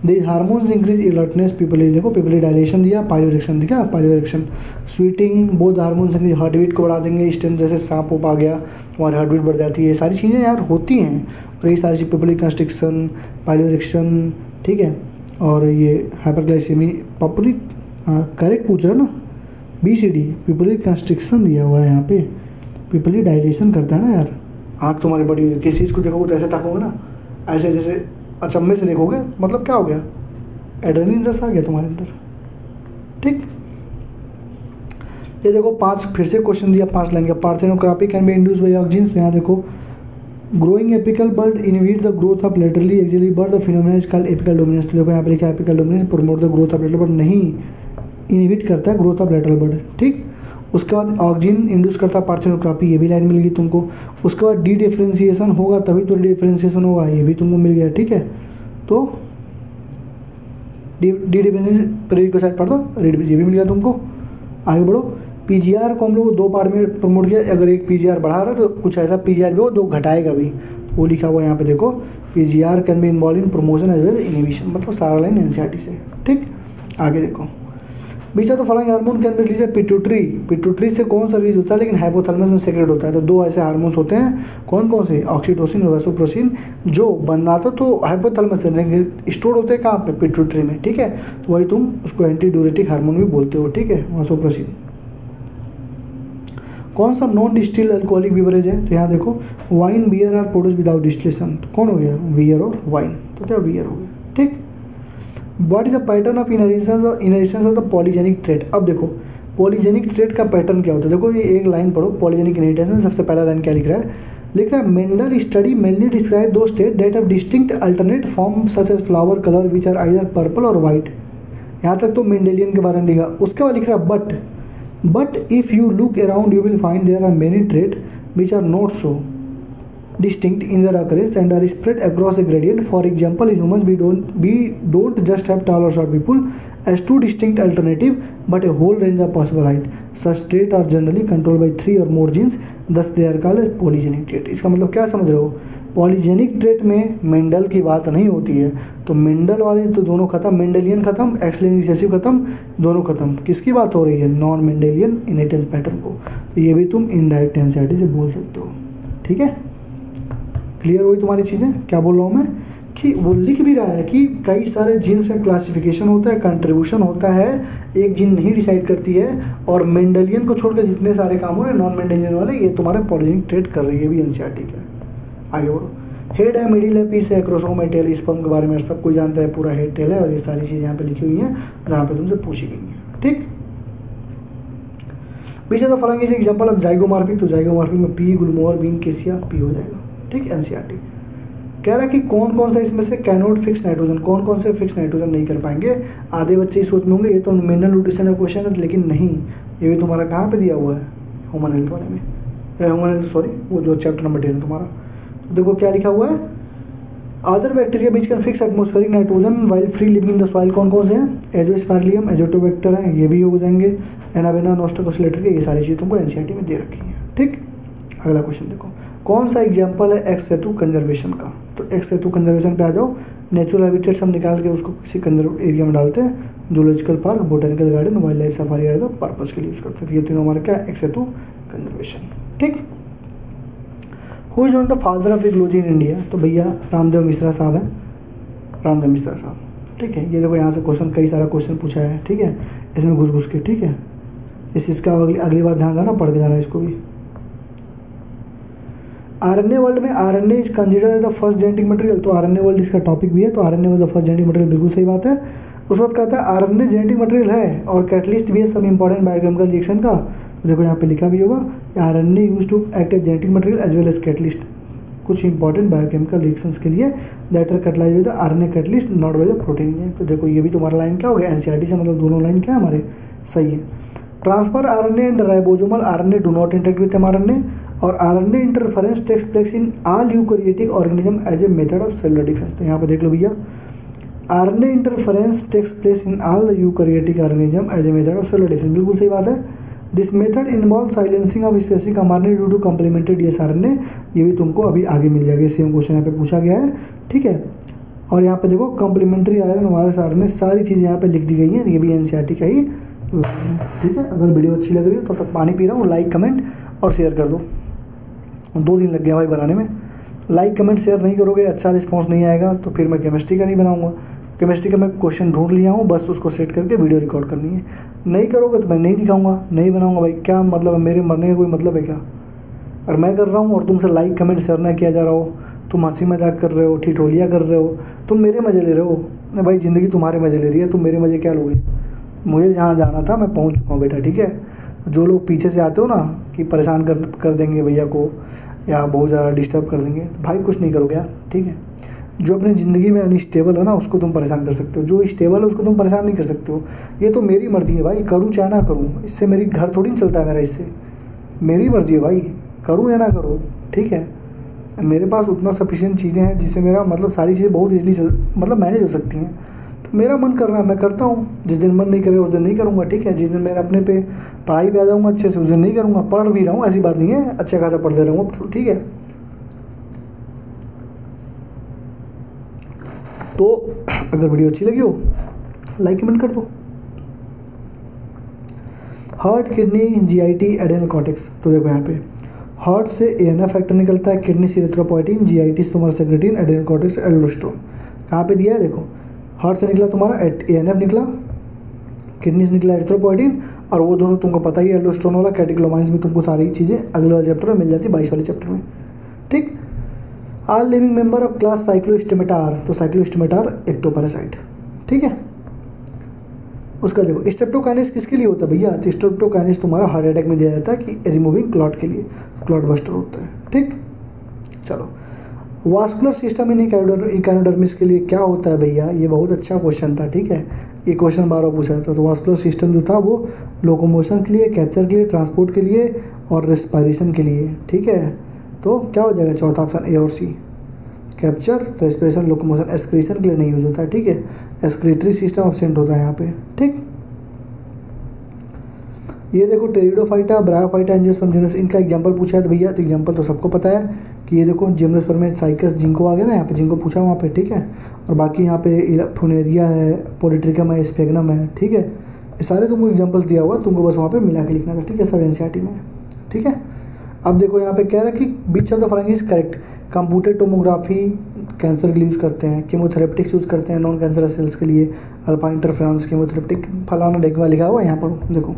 They hormones increase alertness, pupillary, देखो पिपली डायलेशन दिया, पाइलोरेक्शन दिखा, piloerection. Sweating, both hormones increase heart beat को बढ़ा देंगे। स्टेम जैसे सांप आ गया तुम्हारी हार्ट बीट बढ़ जाती है। ये सारी चीज़ें यार होती हैं, और ये सारी चीज़ पिपली कंस्ट्रिक्शन, पाइलोरेक्शन, ठीक है। और ये हाइपरग्लाइसेमी, पपली करेक्ट पूछ रहा है ना, BCD, पिपली कंस्ट्रिक्शन दिया हुआ है यहाँ पे। पिपली डायलेशन करता है ना यार। आँख तुम्हारी बड़ी हुई है, किसी चीज़ को देखोगे तो ऐसे ताकोगे ना, ऐसे जैसे अचंभे से देखोगे, मतलब क्या हो गया? एड्रेनलिन रस आ गया तुम्हारे अंदर, ठीक। ये देखो 5 फिर से क्वेश्चन दिया 5 लाइन का। Parthenocarpy can be induce by oxygen. यहाँ देखो growing apical bud inhibit the growth of laterally axillary bud, the phenomena is called apical dominance. तो देखो यहाँ पे लिखा है apical dominance promote the growth of lateral bud, नहीं इनहिबिट करता है ग्रोथ ऑफ लेटरल बर्ड, ठीक। उसके बाद ऑक्सीजन इंड्यूस करता है पार्थेनोग्राफी, ये भी लाइन मिल गई तुमको। उसके बाद डी डिफ्रेंसिएशन होगा तभी तो डिफ्रेंसिएशन होगा, ये भी तुमको मिल गया, ठीक है। तो डी डिफ्रेंसिएशन प्रेरित को साइड पढ़ दो, रीड ये भी मिल गया तुमको। आगे बढ़ो। PGR को हम लोग 2 पार्ट में प्रमोट किया, अगर एक PGR बढ़ा रहा है तो कुछ ऐसा PGR भी हो 2 घटाएगा भी, वो लिखा हुआ है यहाँ पे देखो। PGR can be involve in promotion as well inhibition, मतलब सारा लाइन NCERT से, ठीक। आगे देखो। बीचा तो following hormone can be release pituitary. Pituitary से कौन सा रिलीज होता है? लेकिन हाइपोथैलेमस में सेक्रेट होता है। तो 2 ऐसे हार्मोन्स होते हैं, कौन कौन से? ऑक्सीटोसिन और वैसोप्रेसिन, जो बनाता तो हाइपोथैलेमस से, लेकिन स्टोर होते हैं कहाँ पे? पिट्यूटरी में, ठीक है। तो वही तुम उसको एंटी ड्यूरेटिक हार्मोन भी बोलते हो, ठीक है, वैसोप्रेसिन। कौन सा नॉन डिस्टिल अल्कोहलिक बीवरेज है? तो यहाँ देखो wine, beer are produce without distillation. तो कौन हो गया? बियर और वाइन। तो क्या बियर हो गया, ठीक। What is the pattern of inheritance of the polygenic trait? अब देखो पॉलीजेनिक ट्रेट का पैटर्न क्या होता है? देखो ये एक लाइन पढ़ो, पॉलीजेनिक इनहेरिटेंस में सबसे पहला लाइन क्या लिख रहा है? लिख रहा है Mendel study mainly describe those state that have distinct alternate form such as flower colour which are either purple or white. यहाँ तक तो मेंडेलियन के बारे में लिखा। उसके बाद लिख रहा है but if you look around you will find there are many trait which are not so distinct in their occurrence and are spread across a gradient. For example, in humans we don't just have tall or short people as two distinct alternative but a whole range of possible height. Such traits are generally controlled by 3 or more genes, thus they are called as polygenic trait. इसका मतलब क्या समझ रहे हो? Polygenic trait में Mendel की बात नहीं होती है, तो मेंडल वाले तो दोनों खत्म, मेंडेलियन खत्म, एक्स लिंक्ड रिसेसिव खत्म, दोनों खत्म। किसकी बात हो रही है? नॉन मेंडेलियन इनहेरिटेंस पैटर्न को। तो ये भी तुम इनडायरेक्ट एनसीईआरटी से बोल सकते हो। ठीक है, क्लियर हुई तुम्हारी चीज़ें? क्या बोल रहा हूँ मैं कि वो लिख भी रहा है कि कई सारे जीन्स का क्लासिफिकेशन होता है, कंट्रीब्यूशन होता है, एक जीन नहीं डिसाइड करती है, और मेंडेलियन को छोड़कर जितने सारे काम हो रहे हैं नॉन मेंडेलियन वाले ये तुम्हारे पॉलीजेनिक ट्रेट कर रही है भी एनसीईआरटी का। आगे बढ़ो। हेड है, मिडिल है, पीस है, एक्रोसोम है, टेल, स्पर्म के बारे में सब कोई जानता है, पूरा हेड टेल है, और ये सारी चीज़ यहाँ पे लिखी हुई हैं जहाँ पे तुमसे पूछी गई हैं। ठीक, पीछे तो फलांगे एग्जाम्पल ऑफ जाइगोमॉर्फिक, तो जाइगोमॉर्फिक में पी, ग्लूमोर, वीन, केसिया, पी हो जाएगा। ठीक, एनसीईआरटी कह रहा है कि कौन कौन सा इसमें से कैनोट फिक्स नाइट्रोजन, कौन कौन से फिक्स नाइट्रोजन नहीं कर पाएंगे। आधे बच्चे ही सोच में होंगे ये तो मिनरल न्यूट्रिशन का क्वेश्चन है, लेकिन नहीं, ये भी तुम्हारा कहाँ पे दिया हुआ है? ह्यूमन हेल्थ वाले में, ह्यूमन हेल्थ सॉरी, वो जो चैप्टर नंबर 10 तुम्हारा। तो देखो क्या लिखा हुआ है, other bacteria beach can fix atmospheric nitrogen while free living in the soil. कौन कौन से हैं? एजोस्पायरिलियम, एजोटोबैक्टर है, ये भी हो जाएंगे, एनाबेना, नोस्टोकोसिलेटर के, ये सारी चीज़ तुमको एनसीईआरटी में दे रखी है। ठीक, अगला क्वेश्चन देखो, कौन सा एग्जाम्पल है एक्स सेतु कंजर्वेशन का? तो एक्स सेतु कंजर्वेशन पे आ जाओ। नेचुरल हैबिटेट्स हम निकाल के उसको किसी कंजर्व एरिया में डालते हैं, zoological park, botanical garden, wild life safari area purpose के लिए यूज़ करते हैं। ये तीनों हमारे क्या एक्स सेतु कंजर्वेशन। ठीक, who is not the father of ecology in India? तो भैया रामदेव मिश्रा साहब हैं, रामदेव मिश्रा साहब। ठीक है, ये देखो यहाँ से क्वेश्चन, कई सारा क्वेश्चन पूछा है। ठीक है, इसमें घुस घुस के। ठीक है, इस चीज़ का अगली बार ध्यान देना, पढ़ के जाना इसको भी। आरएनए वर्ल्ड में RNA is considered the first genetic material, तो आरएनए वर्ल्ड इसका टॉपिक भी है, तो RNA was the first genetic material, बिल्कुल सही बात है। उस वक्त कहता है आरएनए जेनेटिक मटेरियल है और कैटलिस्ट भी है सम इंपॉर्टेंट बायोकेमिकल रिएक्शन का। तो देखो यहाँ पे लिखा भी होगा RNA used to act as genetic material as well as catalyst, कुछ इंपॉर्टेंट बायोकेमिकल रिएक्शंस के लिए that are catalysed with the RNA catalyst not by the protein. तो देखो ये भी तुम्हारा लाइन क्या हो गया एनसीईआरटी से, मतलब दोनों लाइन क्या है हमारे सही है। Transfer RNA and ribosomal RNA do not interact with mRNA, और RNA interference takes place in all eukaryotic organism as a method of cellular defence. तो यहाँ पे देख लो भैया, RNA interference takes place in all the eukaryotic organism as a method of cellular defence, बिल्कुल सही बात है। This method involve silencing of specific mRNA due to complementary DS RNA, ये भी तुमको अभी आगे मिल जाएगा, सेम क्वेश्चन यहाँ पे पूछा गया है। ठीक है, और यहाँ पे देखो कॉम्प्लीमेंट्री आयरन वायरस आरएनए सारी चीज़ें यहाँ पे लिख दी गई हैं, ये भी एनसीईआरटी का ही। ठीक है, अगर वीडियो अच्छी लग रही है तो तब तक पानी पी रहा हूँ, लाइक कमेंट और शेयर कर दो। 2 दिन लग गया भाई बनाने में, लाइक कमेंट शेयर नहीं करोगे, अच्छा रिस्पांस नहीं आएगा तो फिर मैं केमिस्ट्री का नहीं बनाऊंगा। केमिस्ट्री का मैं क्वेश्चन ढूंढ लिया हूँ, बस उसको सेट करके वीडियो रिकॉर्ड करनी है। नहीं करोगे तो मैं नहीं दिखाऊंगा, नहीं बनाऊंगा। भाई क्या मतलब है, मेरे मरने का कोई मतलब है क्या? और मैं कर रहा हूँ और तुमसे लाइक कमेंट शेयर ना किया जा रहा हो, तुम हंसी मजाक कर रहे हो, ठिठोलियाँ कर रहे हो, तुम मेरे मज़े ले रहे हो। भाई ज़िंदगी तुम्हारे मज़े ले रही है, तुम मेरे मज़े क्या लोगे? मुझे जहाँ जाना था मैं पहुँच चुका हूँ बेटा। ठीक है, जो लोग पीछे से आते हो ना कि परेशान कर देंगे भैया को या बहुत ज़्यादा डिस्टर्ब कर देंगे, तो भाई कुछ नहीं करोगे यार। ठीक है, जो अपनी ज़िंदगी में अनस्टेबल है ना उसको तुम परेशान कर सकते हो, जो स्टेबल है उसको तुम परेशान नहीं कर सकते हो। ये तो मेरी मर्ज़ी है भाई, करूँ चाहे ना करूँ, इससे मेरी घर थोड़ी नहीं चलता है मेरा, इससे मेरी मर्ज़ी है भाई, करूँ या ना करूँ। ठीक है, मेरे पास उतना सफिशिएंट चीज़ें हैं जिससे मेरा मतलब सारी चीज़ें बहुत ईजिली मतलब मैनेज हो सकती हैं। तो मेरा मन कर रहा है मैं करता हूँ, जिस दिन मन नहीं करेगा उस दिन नहीं करूँगा। ठीक है, जिस दिन मैं अपने पे पढ़ाई पे आ जाऊँगा अच्छे से उस दिन नहीं करूँगा। पढ़ भी रहा हूँ, ऐसी बात नहीं है, अच्छा खासा पढ़ ले रहा हूँ। ठीक है, तो अगर वीडियो अच्छी लगी हो लाइक कमेंट कर दो। Heart, kidney, GIT, adrenal cortex. तो देखो यहाँ पे हार्ट से एएनएफ फैक्टर निकलता है, किडनी से एरिथ्रोपोइटिन, जीआईटी से तुम्हारा सेक्रेटिन, एडेनल कॉर्टेक्स एल्डोस्टेरोन। कहाँ पे दिया है देखो, हार्ट से निकला तुम्हारा एएनएफ निकला, किडनी से निकला एरिथ्रोपोइटिन, और वो दोनों तुमको पता ही है एल्डोस्टेरोन वाला। कैटेकोलामाइंस में तुमको सारी चीज़ें अगले वाले चैप्टर में मिल जाती है, 22 वाले चैप्टर में। ठीक, all living member of class cyclostomata, तो साइक्लोस्टिमेटार एक्टोपैरासाइट। ठीक है, उसका देखो स्ट्रेप्टोकाइनेस किसके लिए होता है भैया, तो स्ट्रेप्टोकाइनेस तुम्हारा हार्ट अटैक में दिया जाता है कि रिमूविंग क्लॉट के लिए, क्लॉट बस्टर होता है। ठीक, चलो वास्कुलर सिस्टम इन इकोनोडर्मिस के लिए क्या होता है भैया, ये बहुत अच्छा क्वेश्चन था। ठीक है, ये क्वेश्चन बार बार पूछा जाता है। तो वास्कुलर सिस्टम जो था वो लोकोमोशन के लिए, कैप्चर के लिए, ट्रांसपोर्ट के लिए और रेस्पिरेशन के लिए। ठीक है, तो क्या हो जाएगा चौथा ऑप्शन ए और सी, कैप्चर, रेस्पिरेशन, लोकोमोशन। एक्सक्रीशन के लिए नहीं यूज होता है। ठीक है, एक्सक्रीटरी सिस्टम एब्सेंट होता है यहाँ पे। ठीक, ये देखो टेरिडोफाइटा, ब्रायोफाइटा, एंजियोस्पर्म, जिम्नोस्पर्म, इनका एग्जांपल पूछा है तो भैया, तो एग्जांपल तो सबको पता है कि ये देखो जिम्नोस्पर्म में साइकस जिंको आ गया ना, यहाँ पे जिंको पूछा वहाँ पे। ठीक है, और बाकी यहाँ पे फुनेरिया है, पोलिट्रिकम है, स्फेगनम है। ठीक है, ये सारे तुमको एग्जांपल्स दिया हुआ, तुमको बस वहाँ पे मिला के लिखना था। ठीक है, सब एनसीईआरटी में है। ठीक है, अब देखो यहाँ पे कह रहा है कि which of the following is correct. Computed tomography cancer के लिए यूज़ करते हैं, कीमोथेरेपेटिक्स यूज़ करते हैं नॉन कैंसरस सेल्स के लिए, अल्फा इंटरफेरेंस कीमोथेरेपेटिक फलाना डेगमा लिखा हुआ है यहाँ पर। देखो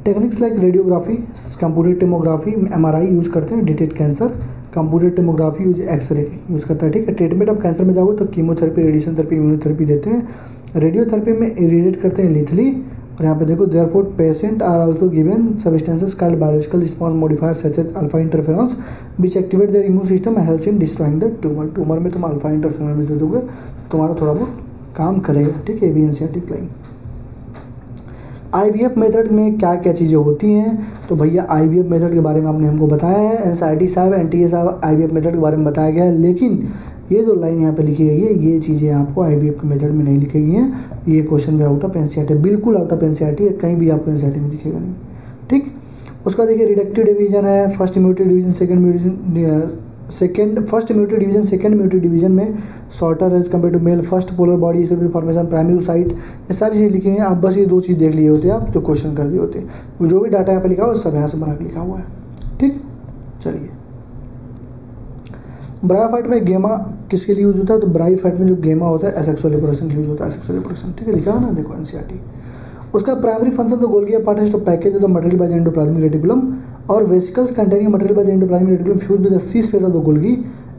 techniques like radiography, computed tomography, MRI use करते हैं detect cancer, computed tomography use X-ray use करता है। ठीक है, ट्रीटमेंट ऑफ कैंसर में जाओगे तो कीमोथेरेपी, रेडिएशन थेरेपी, इम्यूनोथेरेपी देते हैं। रेडियोथेरेपी में इरिटेट करते हैं लिथली। और यहाँ पे देखो therefore patient are also given substances called biological response modifier such as alpha interference which activate their immune system and helps in destroying the tumour. Tumour में तुम अल्फा इंटरफेरेंस भी दे दोगे तो तुम्हारा थोड़ा बहुत काम करेगा। ठीक है, एनसीईआरटी अप्लाई। आईवीएफ मेथड में क्या क्या चीज़ें होती हैं, तो भैया आईवीएफ मेथड के बारे में आपने हमको बताया है, एनसीईआरटी साहब, एनटीए साहब, आईवीएफ मेथड के बारे में बताया गया है। लेकिन ये जो लाइन यहाँ पे लिखी गई है, ये चीज़ें आपको आईवीएफ के मेथड में नहीं लिखी गई हैं। ये क्वेश्चन में आउट ऑफ एनसीईआरटी, बिल्कुल आउट ऑफ एनसीईआरटी है, कहीं भी आपको एनसीईआरटी में दिखेगा नहीं। ठीक, उसका देखिए रिडक्टिव डिवीजन है, first immunity division, first immunity division, second immunity division में shorter as compare to male, first polar body, ये सब फॉर्मेशन, प्राइमरी साइट, ये सारी चीज़ लिखी हैं। आप बस ये दो चीज़ देख लिए होते हैं आप, तो क्वेश्चन कर दिए होते हैं। जो भी डाटा यहाँ पे लिखा हुआ है सब यहाँ से बना के लिखा हुआ है। ठीक, चलिए ब्रायोफाइट में गेमा किसके लिए यूज होता है, तो ब्रायोफाइट में जो गेमा होता है एसेक्सुअल रिप्रोडक्शन के लिए यूज होता है, एसेक्सुअल रिप्रोडक्शन। ठीक है, लिखा है ना, देखो एनसीईआरटी। उसका प्राइमरी फंक्शन तो Golgi part to package the material by the endoplasmic reticulum और vesicles containing material by the endoplasmic reticulum fuse with the cis face of the Golgi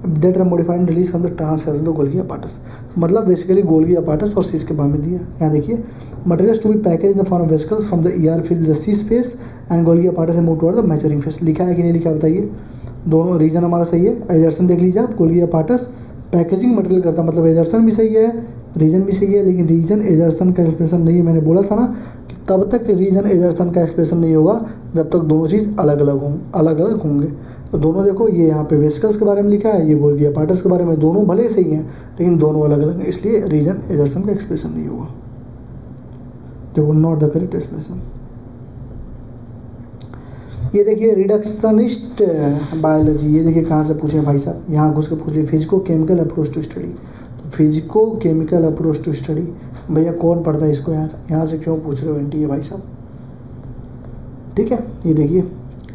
that are modified and release from the transfer of the Golgi apparatus. मतलब basically Golgi apparatus और cis के बारे में दिया। यहाँ देखिए materials to be package in the form of vesicles from the ER fill the cis face and Golgi apparatus move toward the maturing phase. लिखा है कि नहीं लिखा बताइए, दोनों रीजन हमारा सही है। एजर्सन देख लीजिए आप, गोल्गी अपार्टस पैकेजिंग मटेरियल करता है, मतलब एजर्सन भी सही है, रीजन भी सही है, लेकिन रीजन एजर्सन का एक्सप्रेशन नहीं है। मैंने बोला था ना कि तब तक रीजन एजर्सन का एक्सप्रेशन नहीं होगा जब तक दोनों चीज़ अलग अलग होंगे। तो दोनों देखो, ये यहाँ पे वेसिकल्स के बारे में लिखा है, ये गोल्गी अपार्टस के बारे में, दोनों भले सही हैं लेकिन दोनों अलग अलग हैं, इसलिए रीजन एजर्सन का एक्सप्रेशन नहीं होगा। देखो नॉट द करेक्ट एक्सप्रेशन। ये देखिए रिडक्शनिस्ट बायोलॉजी, ये देखिए कहाँ से पूछे भाई साहब, यहाँ घुस के पूछ लिए physico chemical approach to study. तो physico chemical approach to study भैया कौन पढ़ता है इसको यार, यहाँ से क्यों पूछ रहे हो एनटीए भाई साहब। ठीक है, ये देखिए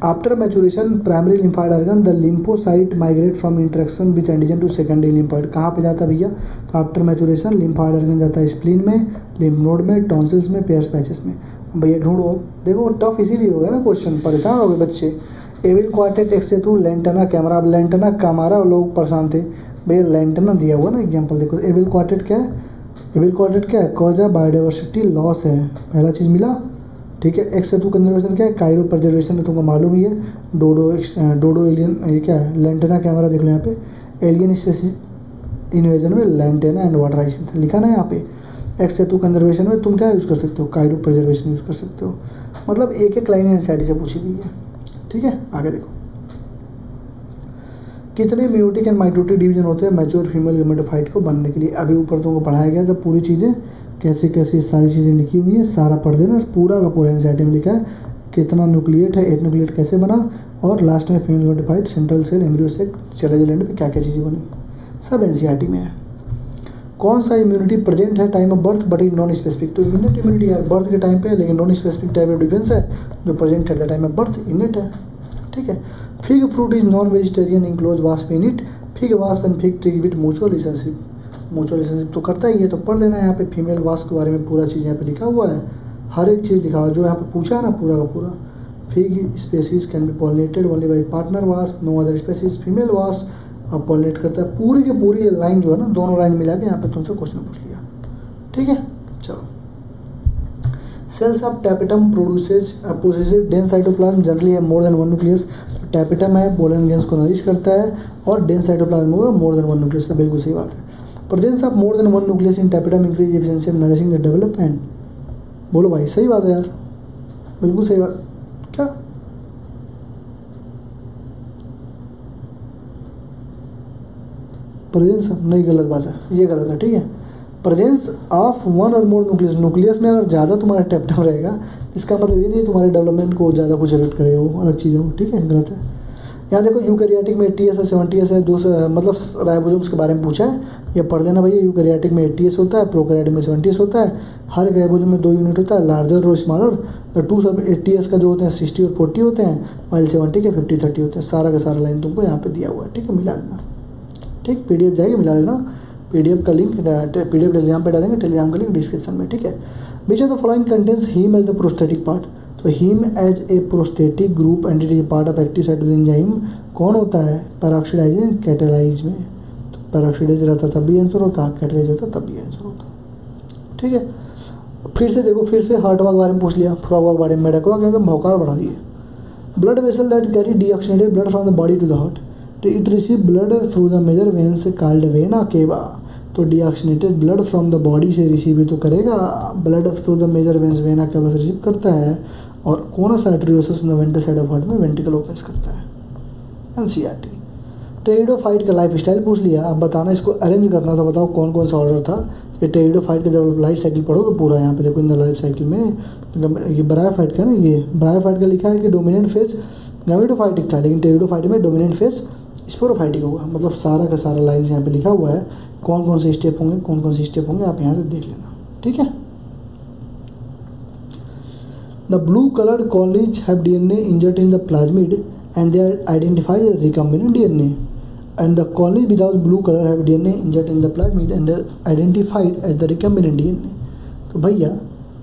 after maturation primary lymphoid organ the lymphocyte migrate from interaction with antigen to secondary lymphoid. कहाँ पे जाता है भैया, तो आफ्टर मैचुरेशन लिम्फाइड ऑर्गन जाता है स्प्लीन में, लिम्फ नोड में, टॉन्सिल्स में, पेयर्स पैचेस में। भैया ढूंढो, देखो टफ इसीलिए होगा ना क्वेश्चन, परेशान हो गए बच्चे। एविल क्वार्टेट एक्सेटू लेंटना कैमरा, अब लेंटना कैमरा लोग परेशान थे भैया, लेंटना दिया हुआ ना एग्जाम्पल। देखो एविल क्वार्टेट क्या है, एविल क्वार्टेट क्या है, कॉज ऑफ बायोडाइवर्सिटी लॉस है, पहला चीज़ मिला। ठीक है, एक्सेटू कंजर्वेशन क्या है, कायरो प्रिजर्वेशन में तुमको मालूम ही है। डोडो एलियन, ये क्या है, लेंटना कैमरा देख लो यहाँ पे, एलियन स्पेसीज इन्वेजन में लेंटेना एंड वाटराइजेशन लिखा ना यहाँ पे। एक्सेटू कंजर्वेशन में तुम क्या यूज़ कर सकते हो, कायरो प्रिजर्वेशन यूज़ कर सकते हो। मतलब एक एक लाइन एनसीईआरटी से पूछी गई है। ठीक है, आगे देखो कितने म्यूटिक एंड माइटोटिक डिवीजन होते हैं मैच्योर फीमेल गेमेटोफाइट को बनने के लिए। अभी ऊपर तुमको पढ़ाया गया था, पूरी चीज़ें कैसे कैसे सारी चीज़ें लिखी हुई हैं, सारा पढ़ देना, पूरा का पूरा एनसीईआरटी में लिखा है। कितना न्यूक्लिएट है, 8 न्यूक्लिएट कैसे बना, और लास्ट में female gametophyte central cell embryo से चले लैंड पे क्या क्या चीज़ें बनी, सब एनसीईआरटी में है। कौन सा इम्यूनिटी प्रेजेंट है time of birth but is non specific, तो इम्यूनिटी है बर्थ के टाइम पे, लेकिन non specific type of defence है जो present at the time of birth इनेट है। ठीक है, fig fruit is non vegetarian enclose wasp in it, fig wasp and fig tree with mutual relationship तो करता ही है, तो पढ़ लेना यहाँ पे फीमेल वास्प के बारे में पूरा चीज़ यहाँ पे लिखा हुआ है, हर एक चीज़ लिखा हुआ है जो यहाँ पे पूछा है ना पूरा का पूरा। Fig species can be pollinated only by partner wasp, no other species female wasp अब पॉलिनेट करता है। पूरी की पूरी लाइन जो है ना, दोनों लाइन मिला के यहाँ पे तुमसे क्वेश्चन पूछ लिया। ठीक है, चलो cells of tapetum possessive dense cytoplasm generally है मोर देन वन न्यूक्लियस। तो टैपेटम है पोलन ग्रेन्स को नरिश करता है और डेंस साइटोप्लाज्म होगा मोर देन वन न्यूक्लियस। तो बिल्कुल सही बात है। Presence of more than one nucleus in tapetum increase efficiency of nourishing the development. बोलो भाई सही बात है यार, बिल्कुल सही बात। क्या प्रेजेंस नहीं, गलत बात है, ये गलत है। ठीक है, प्रेजेंस ऑफ वन और मोर न्यूक्लियस, न्यूक्लियस में अगर ज़्यादा तुम्हारा टैपेटम रहेगा इसका मतलब ये नहीं तुम्हारे डेवलपमेंट को ज़्यादा कुछ अफेक्ट करेगा, वो अलग चीज़ है। ठीक है, गलत है। यहाँ देखो यूकैरियोटिक में 80s है 70s है, मतलब राइबोसोम्स के बारे में पूछा है, ये पढ़ लेना भैया। यूकैरियोटिक में 80s होता है, प्रोकैरियोटिक में 70s होता है। हर राइबोसोम में 2 यूनिट होता है, लार्जर और स्मॉलर। तो 2 सब 80s का जो होते हैं 60 और 40 होते हैं, और 70 के 50-30 होते हैं। सारा का सारा लाइन तुमको यहाँ पे दिया हुआ है। ठीक है, मिला लेना। ठीक, PDF जाएगी, मिला लेना। PDF का लिंक PDF टेलीग्राम पे डालेंगे, टेलीग्राम का लिंक डिस्क्रिप्शन में। ठीक है, which of the following contains haem as the prosthetic part. तो haem as a prosthetic group entity part of active site enzyme कौन होता है? पेरोक्सिडाइज कैटालाइज में। तो पेरोक्सिडाइज रहता तब भी आंसर होता, कैटालाइज होता तब भी आंसर होता। ठीक है, फिर से देखो, फिर से हार्ट वाक बारे में पूछ लिया, फ्रॉग वाक बारे में, मेडक एकदम भौकाल बढ़ा दिए। Blood vessel that carry deoxygenated blood from the body to the heart. तो it receive blood through the major veins called vena cava. तो deoxygenated blood from the body से रिसीव ही तो करेगा, blood through the major veins vena cava से receive करता है। और कौन सा arteriosus the ventral side of heart में वेंट्रिकल ओपन्स करता है। NCERT। टेरिडोफाइट का लाइफ स्टाइल पूछ लिया, अब बताना इसको अरेंज करना था, बताओ कौन कौन सा ऑर्डर था। ये टेरिडोफाइट का जब लाइफ साइकिल पढ़ोगे पूरा, यहाँ पे देखो इन द लाइफ साइकिल में ये ब्रायोफाइट का ना, ये ब्रायोफाइट का लिखा है कि डोमिनेंट फेज गैमेटोफाइटिक था, लेकिन टेरिडोफाइट में डोमिनेंट फेज स्पोरोफाइटिक होगा। मतलब सारा का सारा लाइन्स यहाँ पे लिखा हुआ है, कौन कौन से स्टेप होंगे, कौन कौन से स्टेप होंगे, आप यहाँ से देख लेना। ठीक है, the blue coloured college have DNA injured in the plasmid and they are identified as recombinant DNA, and the colonies without blue color have DNA injected in the plasmid and are identified as the recombinant DNA। तो भैया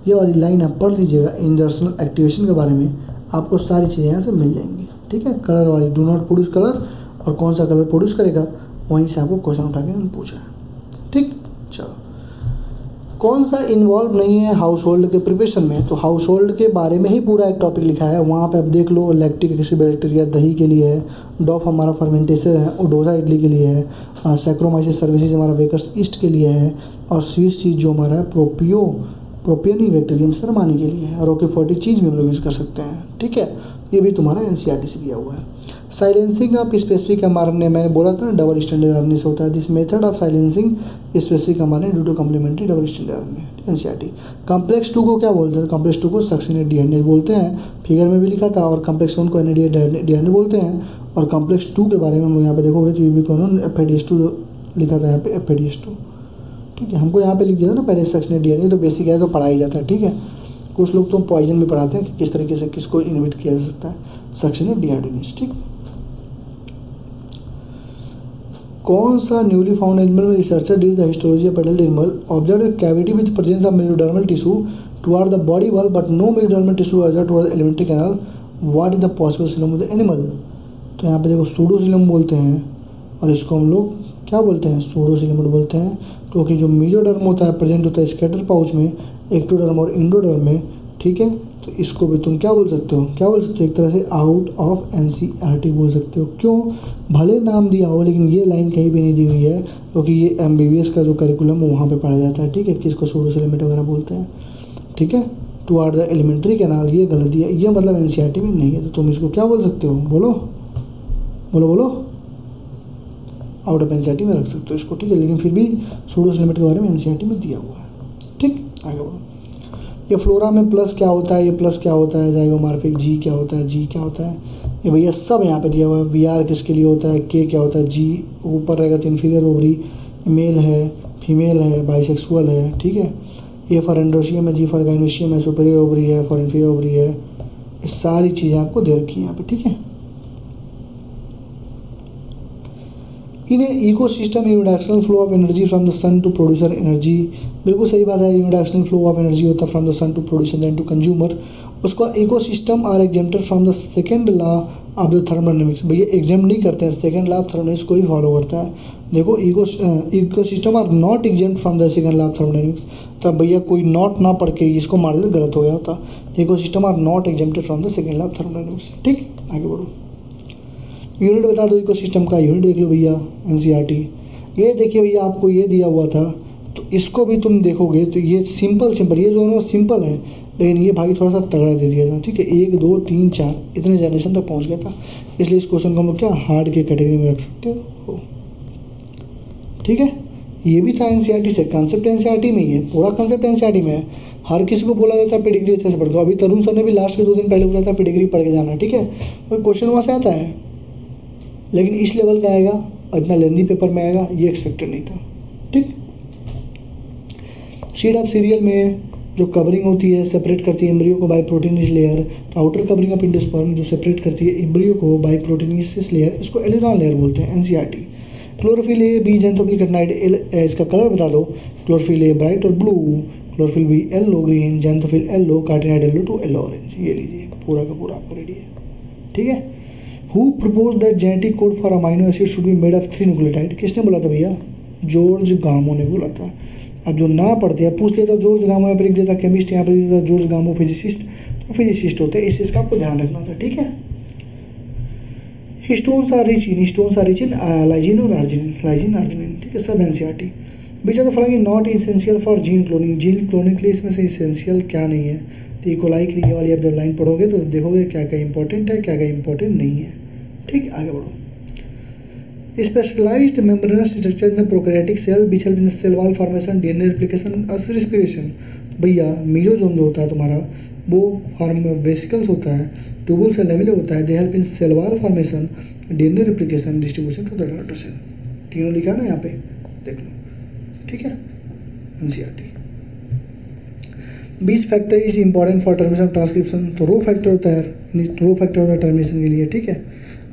ये वाली line आप पढ़ लीजिएगा, इंजर्शनल activation के बारे में आपको सारी चीज़ें यहाँ से मिल जाएंगी। ठीक है, कलर वाली, डू नॉट प्रोड्यूस कलर और कौन सा कलर प्रोड्यूस करेगा, वहीं से आपको क्वेश्चन उठा के पूछा है। ठीक, चलो कौन सा इन्वॉल्व नहीं है हाउस होल्ड के प्रिपरेशन में। तो हाउस होल्ड के बारे में ही पूरा एक टॉपिक लिखा है, वहाँ पे आप देख लो। लैक्टिक एसिड बैक्टीरिया दही के लिए है, डॉफ हमारा फर्मेंटेशन है, ओडोजा इडली के लिए है, सैक्रोमाइसिस सर्विसेज हमारा वेकर्स ईस्ट के लिए है, और स्वीस चीज़ जो हमारा है प्रोपियनी बैक्टीरियम सरमानी के लिए है, और ओके 40 चीज़ भी हम लोग यूज़ कर सकते हैं। ठीक है, ये भी तुम्हारा NCERT से दिया हुआ है। साइलेंसिंग ऑफ स्पेसिफिक mRNA, मैंने बोला था ना डबल स्टैंडर्ड RNA से होता है। This method of silencing specific mRNA due to complementary double standard RNA, NCERT। Complex 2 को क्या बोलते हैं? कॉम्प्लेक्स 2 को सक्सिनेट DNA बोलते हैं, फिगर में भी लिखा था। और कॉम्प्लेक्स 1 को NADH DNA बोलते हैं। और कॉम्प्लेक्स 2 के बारे में हम लोग यहाँ पे देखोगे तो यूबिक्विनोन FADH2 लिखा था यहाँ पे, FADH2। ठीक है, हमको यहाँ पे लिख दिया था ना पहले सक्सिनेट DNA, तो बेसिक है तो पढ़ा ही जाता है। ठीक है, कुछ लोग तो पॉइजन भी पढ़ाते हैं कि किस तरीके से किसको इनहिबिट किया जा सकता है, सक्सिनेट डिहाइड्रोजिनेज। ठीक, कौन सा न्यूली फाउंड एनिमल में researcher did the histology of adult animal observe a cavity with presence of mesodermal tissue toward the body wall but no mesodermal tissue observe toward the alimentary canal, what is the possible coelom of the animal. तो यहाँ पे देखो सूडोसीलम बोलते हैं, और इसको हम लोग क्या बोलते हैं? सूडोसीलम बोलते हैं, क्योंकि जो मेसोडर्म होता है प्रेजेंट होता है स्कैटर पाउच में, एक्टोडर्म और इंडोडर्म में। ठीक है, तो इसको भी तुम क्या बोल सकते हो? क्या बोल सकते हो? एक तरह से आउट ऑफ NCERT बोल सकते हो। क्यों? भले नाम दिया हो, लेकिन ये लाइन कहीं भी नहीं दी हुई है, क्योंकि ये MBBS का जो करिकुलम है वहाँ पे पढ़ा जाता है। ठीक है, किसको सूडोसीलेमेट वगैरह बोलते हैं। ठीक है, टुवर्ड द एलिमेंट्री कैनाल, ये गलत दिया, ये मतलब NCERT में नहीं है। तो तुम इसको क्या बोल सकते हो? बोलो बोलो बोलो, आउट ऑफ NCERT में रख सकते हो इसको। ठीक है, लेकिन फिर भी सूडोसीलेमेट के बारे में NCERT में दिया हुआ है। ठीक, आगे बोलो। ये फ्लोरा में प्लस क्या होता है, ये प्लस क्या होता है, जाइगोमॉर्फिक जी क्या होता है, जी क्या होता है, ये भैया सब यहाँ पे दिया हुआ है। VR किसके लिए होता है, K क्या होता है, G ऊपर रहेगा तो इन्फीरियर ओवरी, मेल है, फीमेल है, बाइसेक्सुअल है। ठीक है, A फॉर एंड्रोशियम है, G फॉर गाइनोशियम है, सुपीरियर ओवरी है, फॉर इन्फीरियर ओवरी है। ये सारी चीज़ें आपको दे रखी हैं यहाँ पे। ठीक है, in ecosystem unidirectional flow of energy from the sun to producer energy, बिल्कुल सही बात है। यूनिडायरेक्शनल फ्लो ऑफ एनर्जी होता है from the sun to producer then to consumer. उसका ecosystem are exempted from the second law of the thermodynamics. भैया exam नहीं करते हैं, सेकेंड लॉ ऑफ थर्मोडायनेमिक्स को ही फॉलो करता है। देखो ecosystem are not exempt from the second law of thermodynamics. तब भैया कोई नॉट ना पढ़ के इसको मार दे तो गलत हो गया होता। Ecosystem are not exempted from the second law of thermodynamics. ठीक, आगे बढ़ो। यूनिट बता दो इकोसिस्टम का, यूनिट देख लो भैया एनसीईआरटी। ये देखिए भैया आपको ये दिया हुआ था, तो इसको भी तुम देखोगे तो ये सिंपल ये दोनों सिंपल है, लेकिन ये भाई थोड़ा सा तगड़ा दे दिया था। ठीक है, 1 2 3 4 इतने जनरेशन तक पहुंच गया था, इसलिए इस क्वेश्चन को हम लोग क्या हार्ड के कैटेगरी में रख सकते हो। ठीक है, ये भी था एनसीईआरटी से, कंसेप्ट एनसीईआरटी में ही है, पूरा कंसेप्ट एनसीईआरटी में है। हर किसी को बोला जाता है पेडिग्री अच्छे से पढ़ दो। अभी तरुण सर ने भी लास्ट के 2 दिन पहले बोला था पेडिग्री पढ़ के जाना। ठीक है, कोई क्वेश्चन वहाँ से आता है, लेकिन इस लेवल का आएगा और इतना लेंदी पेपर में आएगा ये एक्सपेक्टेड नहीं था। ठीक, सीड ऑफ सीरियल में जो कवरिंग होती है सेपरेट करती है एम्ब्रियो को बाय प्रोटीनिस लेयर, तो आउटर कवरिंग ऑफ एंडोस्पर्म जो सेपरेट करती है एम्ब्रियो को बाय प्रोटीनिस लेयर, इसको एलेरॉन लेयर बोलते हैं NCERT. Chlorophyll a b xanthophyll carotenoid, इसका कलर बता दो। क्लोरोफिल ए ब्राइट और blue, chlorophyll b yellow green, xanthophyll yellow, carotenoid yellow to yellow orange. ये लीजिए पूरा का पूरा आपको रेडी है। ठीक है, who propose that genetic code for amino acid should be made of 3 nucleotide? किसने बोला था भैया? जॉर्ज गामो ने बोला था। अब जो ना पढ़ते हैं पूछ लेता जॉर्ज गामो, यहाँ पर लिख देता केमिस्ट, यहाँ पर लिख देता जॉर्ज गामो फिजिसिस्ट, तो फिजिसिस्ट होते हैं। इस चीज़ का आपको ध्यान रखना था। ठीक है, stones are rich in lysine और आर्जिनिन। ठीक है, सब NCERT. Which of the following not essential for gene cloning. Gene cloning के लिए इसमें से इसेंशियल क्या नहीं है? तो इकोलाई के लिए वाली आप जब लाइन पढ़ोगे तो देखोगे क्या क्या इंपॉर्टेंट है, क्या क्या इंपॉर्टेंट नहीं है। ठीक, आगे बढ़ो। Specialised membranous structure in the prokaryotic cell which help in cell wall formation, DNA replication और रेस्पिरेशन। भैया मीजोजोम जो होता है तुम्हारा वो फॉर्म वेसिकल्स होता है, ट्यूबुल सेल लेवल होता है, they help in cell wall formation, DNA replication, distribution to the daughter cell. तीनों लिखा ना यहाँ पे, देख लो। ठीक है, NCERT. 20 factor is important for termination of transcription. तो रो फैक्टर होता है, रो फैक्टर होता है टर्मिनेशन के लिए। ठीक है,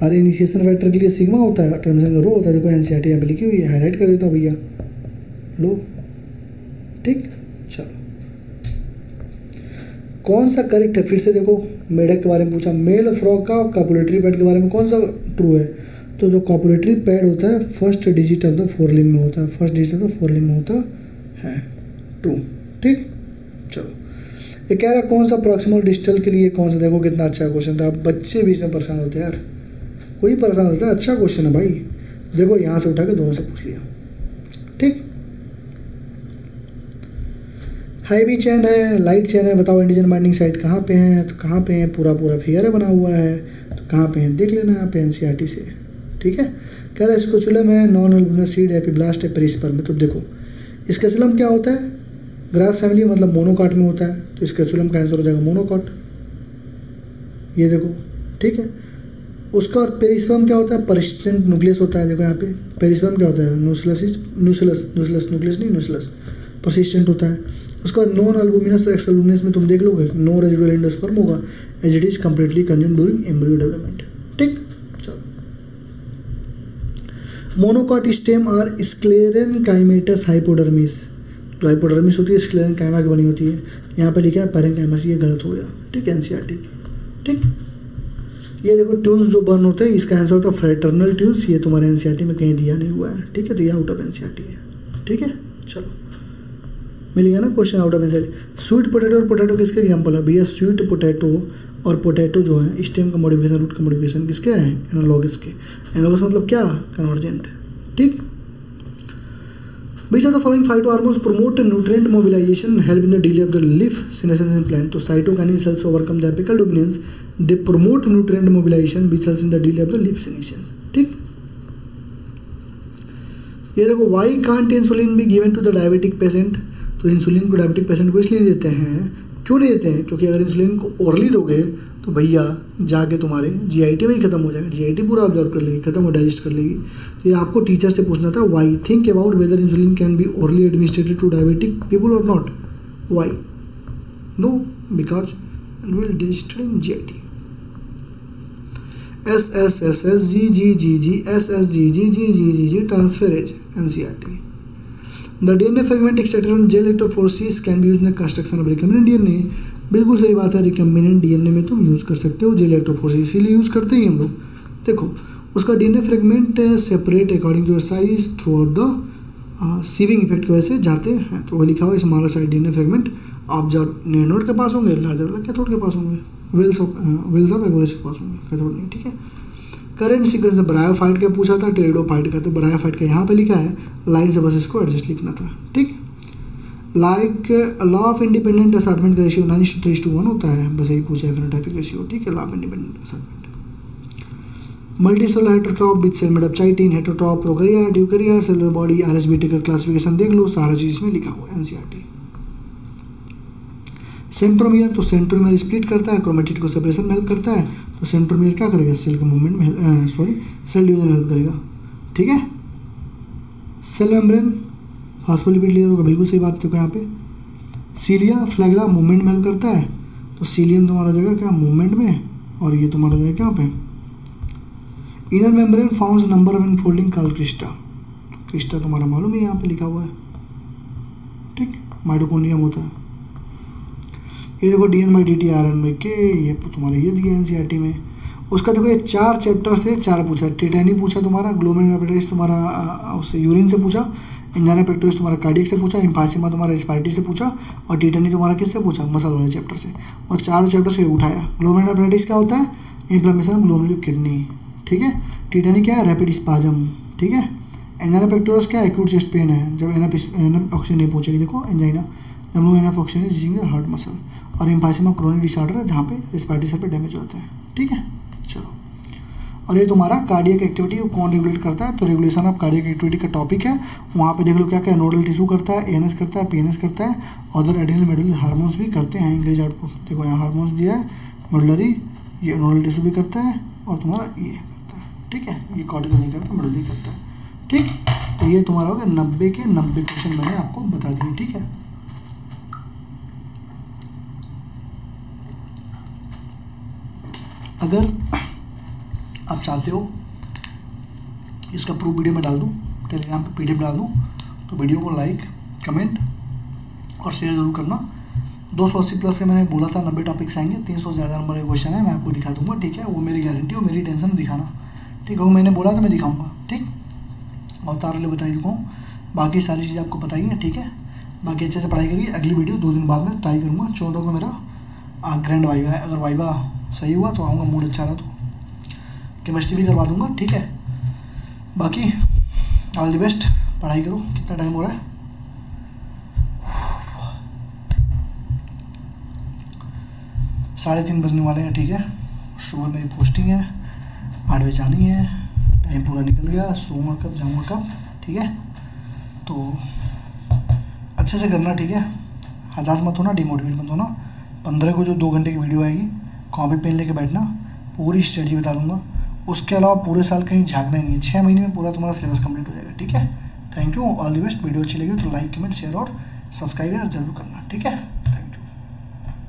और इनिशिएशन फैक्टर के लिए सिग्मा होता है, टर्मिनेशन का रो होता है। देखो एनसीईआरटी यहाँ पे लिखी हुई है, हाईलाइट कर देता हूँ भैया, लो। ठीक, चलो कौन सा करेक्ट है? फिर से देखो, मेढक के बारे में पूछा, मेल फ्रॉग का कॉपुलेटरी पैड के बारे में कौन सा ट्रू है? तो जो कॉपुलेटरी पैड होता है फर्स्ट डिजिट ऑफ द फोरलिम्ब में होता है, फर्स्ट डिजिट ऑफ द फोरलिम्ब में होता है, ट्रू। ठीक, चलो ये कह रहा है कौन सा प्रॉक्सिमल डिस्टल के लिए कौन सा? देखो कितना अच्छा क्वेश्चन था। बच्चे भी इसमें परेशान होते हैं यार, कोई परेशान होता है। अच्छा क्वेश्चन है भाई, देखो यहाँ से उठा के दोनों से पूछ लिया। ठीक, हाईवी चेन है, लाइट चेन है, बताओ एंटीजन बाइंडिंग साइट कहाँ पे है? तो कहाँ पे है? पूरा फिगर बना हुआ है, तो कहाँ पे है देख लेना यहाँ पे एनसीईआरटी से। ठीक है, कह रहा है स्कोचुलम है, नॉन अल्बुमिनस सीड, एपिब्लास्ट है, पेरिस्पर्म में। तो देखो स्केचुलम क्या होता है? ग्रास फैमिली मतलब मोनोकॉट में होता है, तो स्केचुलम का आंसर हो जाएगा मोनोकॉट। ये देखो, ठीक है। उसका और पेरिस्पर्म क्या होता है? परसिस्टेंट न्यूक्लियस होता है। देखो यहाँ पे पेरिस्पर्म क्या होता है? न्यूक्लियस परसिस्टेंट होता है। उसका नॉन अल्बुमिनस एक्स अल्बुमिनस में तुम देख लोगे नो रेजिडुअल एंडोस्पर्म होगा, as it is completely consumed during embryo development. ठीक, चलो monocot stem are sclerenchymatous hypodermis. जो हाइपोडर्मिस होती है स्क्लेरेनकाइमा की बनी होती है। यहाँ पे लिखा है पैरेन्काइमस, ये गलत हो गया। ठीक, एनसीईआरटी। ठीक, ये देखो ट्यून्स जो बर्न होते हैं, इसका आंसर होता है फ्रेटर्नल ट्यून्स। ये तुम्हारे एनसीईआरटी में कहीं दिया नहीं हुआ है। ठीक है, तो ये आउट ऑफ एनसीईआरटी है। ठीक है, चलो मिल गया ना question out of NCERT. Sweet potato और पोटैटो किसके एग्जाम्पल है? भैया स्वीट पोटैटो और पोटैटो जो है स्टेम का मॉडिफिकेशन, रूट का मॉडिफिकेशन किसके हैं? एनालॉगस के। एनालॉगस मतलब क्या? कन्वर्जेंट। ठीक, Which of the following phytohormones promote nutrient mobilization and help in the delay of the leaf senescence in plant? तो cytokinins helps overcome the apical dominance. They promote nutrient mobilization which helps in the delay of the leaf senescence. ठीक, ये देखो why can't insulin be given to the diabetic patient? तो insulin को diabetic patient को इसलिए देते हैं, क्यों नहीं देते हैं? क्योंकि अगर इंसुलिन को ओरली दोगे तो भैया जाके तुम्हारे जीआईटी में ही खत्म हो जाएगा, जीआईटी पूरा ऑब्जर्व कर लेगी, खत्म हो डाइजेस्ट कर लेगी। तो ये आपको टीचर से पूछना था, why think about whether insulin can be orally administered to diabetic people और not? Why? No, because will digested in GIT. S S S S G G G G S S G G G G G G transferase NCERT. The DNA fragment extracted from gel electrophoresis can be used in the construction of recombinant DNA. बिल्कुल सही बात है, recombinant DNA में तुम use कर सकते हो जे electrophoresis, इसीलिए यूज़ करते ही हम लोग। देखो उसका DNA fragment separate according to size throughout the sieving effect की वजह से जाते हैं। तो वही लिखा हुआ है smaller size DNA fragment observe node के पास होंगे, लार्जर वाला कैथोड के पास होंगे, वेल्स ऑफ एगोनिस्ट के पास होंगे, कैथोड नहीं, ठीक है। करंट सीक्वेंस ब्रायोफाइट का पूछा था, टेरिडोफाइट का, तो ब्रायोफाइट का यहाँ पे लिखा है, लाइन से बस इसको एडजस्ट लिखना था, ठीक। Like law of independent assortment का रेशियो 9:3:1 होता है, बस यही पूछा है फेनोटाइपिक रेशियो, ठीक है। Law of independent assortment. Multicellular heterotroph with cell made of chitin, heterotroph, prokaryote, eukaryote, cellular body, RSBT का क्लासिफिकेशन देख लो, सारा चीज़ इसमें लिखा हुआ है एनसीईआरटी। सेंट्रोमियर, तो सेंट्रोमियर स्प्लिट करता है, क्रोमेटिड को सेपरेशन में हेल्प करता है, तो सेंट्रोमियर क्या करेगा, सेल के मूवमेंट में सेल डिवीजन में हेल्प करेगा, ठीक है। सेल मेम्ब्रेन फॉस्फोलिपिड लेयर होगा, बिल्कुल सही बात देखो यहाँ पे। सीलिया फ्लैगेला मूवमेंट में हेल्प करता है, तो सीलियम तुम्हारा जगह क्या मूवमेंट में, और ये तुम्हारा जगह क्या पे। Inner membrane founts number of infolding called Crysta, Crysta तुम्हारा मालूम है यहाँ पे लिखा हुआ है, ठीक। माइटोकॉन्ड्रियम होता है। ये देखो DN/dt RN/K, ये तुम्हारा ये दिया है एनसीईआरटी में। उसका देखो ये 4 चैप्टर से 4 पूछा, टिटैनी पूछा तुम्हारा, ग्लोमेरुलर तुम्हारा उससे यूरिन से पूछा, इंजाना पेक्टोरिस तुम्हारा कार्डियक से पूछा, एम्फाइसीमा तुम्हारा रेस्पिरेटरी से पूछा, और टिटैनी तुम्हारा किससे पूछा, मसल वाले चैप्टर से, और 4 चैप्टर से उठाया। ग्लोमेरुलर क्या होता है, इन्फ्लेमेशन ग्लोमेरुलर किडनी, ठीक है। टिटैनी क्या है, रैपिड स्पाजम, ठीक है। एंजाइना पेक्टोरिस क्या है, एक्यूट चेस्ट पेन है, जब एनएफ ऑक्सीजन नहीं पहुंचेगी, देखो एंजाइना, जब लोग एनएफ ऑक्सीजन जिंग हार्ट मसल, और एम्फाइसीमा क्रोनिक डिसऑर्डर है जहाँ पे रेस्पिरेटरी सेल पे डैमेज होता है, ठीक है। चलो, और ये तुम्हारा कार्डियक एक्टिविटी को कौन रेगुलेट करता है, तो रेगुलेशन ऑफ कार्डियक एक्टिविटी का टॉपिक है, वहाँ पे देख लो क्या क्या नोडल टिश्यू करता है, एएनएस करता है, पीएनएस करता है, अदर एडिनल मेडुलरी हार्मोन्स भी करते हैं, इंक्रीज आउटपुट, देखो यहाँ हार्मोन्स भी है, मेडुलरी, ये नोडल टिश्यू भी करता है, और तुम्हारा ये करता है, ठीक है। ये कॉर्टिकल नहीं करता, मेडुलरी करता है, ठीक। तो ये तुम्हारा हो गया 90 के 90 क्वेश्चन मैंने आपको बता दिए, ठीक है। अगर आप चाहते हो इसका प्रूफ वीडियो में डाल दूँ, टेलीग्राम पे PDF डाल दूँ, तो वीडियो को लाइक, कमेंट और शेयर जरूर करना। 280 प्लस का मैंने बोला था 90 टॉपिक्स आएंगे, 300 से ज़्यादा नंबर का क्वेश्चन है, मैं आपको दिखा दूंगा, ठीक है। वो मेरी गारंटी, वो मेरी टेंशन है दिखाना, ठीक है। वो मैंने बोला तो मैं दिखाऊंगा, ठीक। और तार ले बता चुका हूँ, बाकी सारी चीज़ें आपको बताइए, ठीक है। बाकी अच्छे से पढ़ाई करिए। अगली वीडियो 2 दिन बाद में ट्राई करूँगा, 14 को मेरा ग्रैंड वाइवा है, अगर वाइवा सही हुआ तो आऊँगा, मूड अच्छा रहा तो केमिस्ट्री भी करवा दूँगा, ठीक है। बाकी ऑल द बेस्ट, पढ़ाई करो। कितना टाइम हो रहा है, 3:30 बजने वाले हैं, ठीक है। सुबह मेरी पोस्टिंग है, 8 बजे जानी है, टाइम पूरा निकल गया, सोऊंगा कब, जाऊँगा कब, ठीक है। तो अच्छे से करना, ठीक है। हताश मत होना, डिमोटिवेट मत होना। 15 को जो 2 घंटे की वीडियो आएगी, कॉपी पेन लेके बैठना, पूरी स्ट्रेटजी बता दूंगा। उसके अलावा पूरे साल कहीं झाँकना ही नहीं है, 6 महीने में पूरा तुम्हारा सिलेबस कंप्लीट हो जाएगा, ठीक है। Thank you, all the best. Video अच्छी लगी तो लाइक, कमेंट, शेयर और सब्सक्राइब जरूर करना, ठीक है।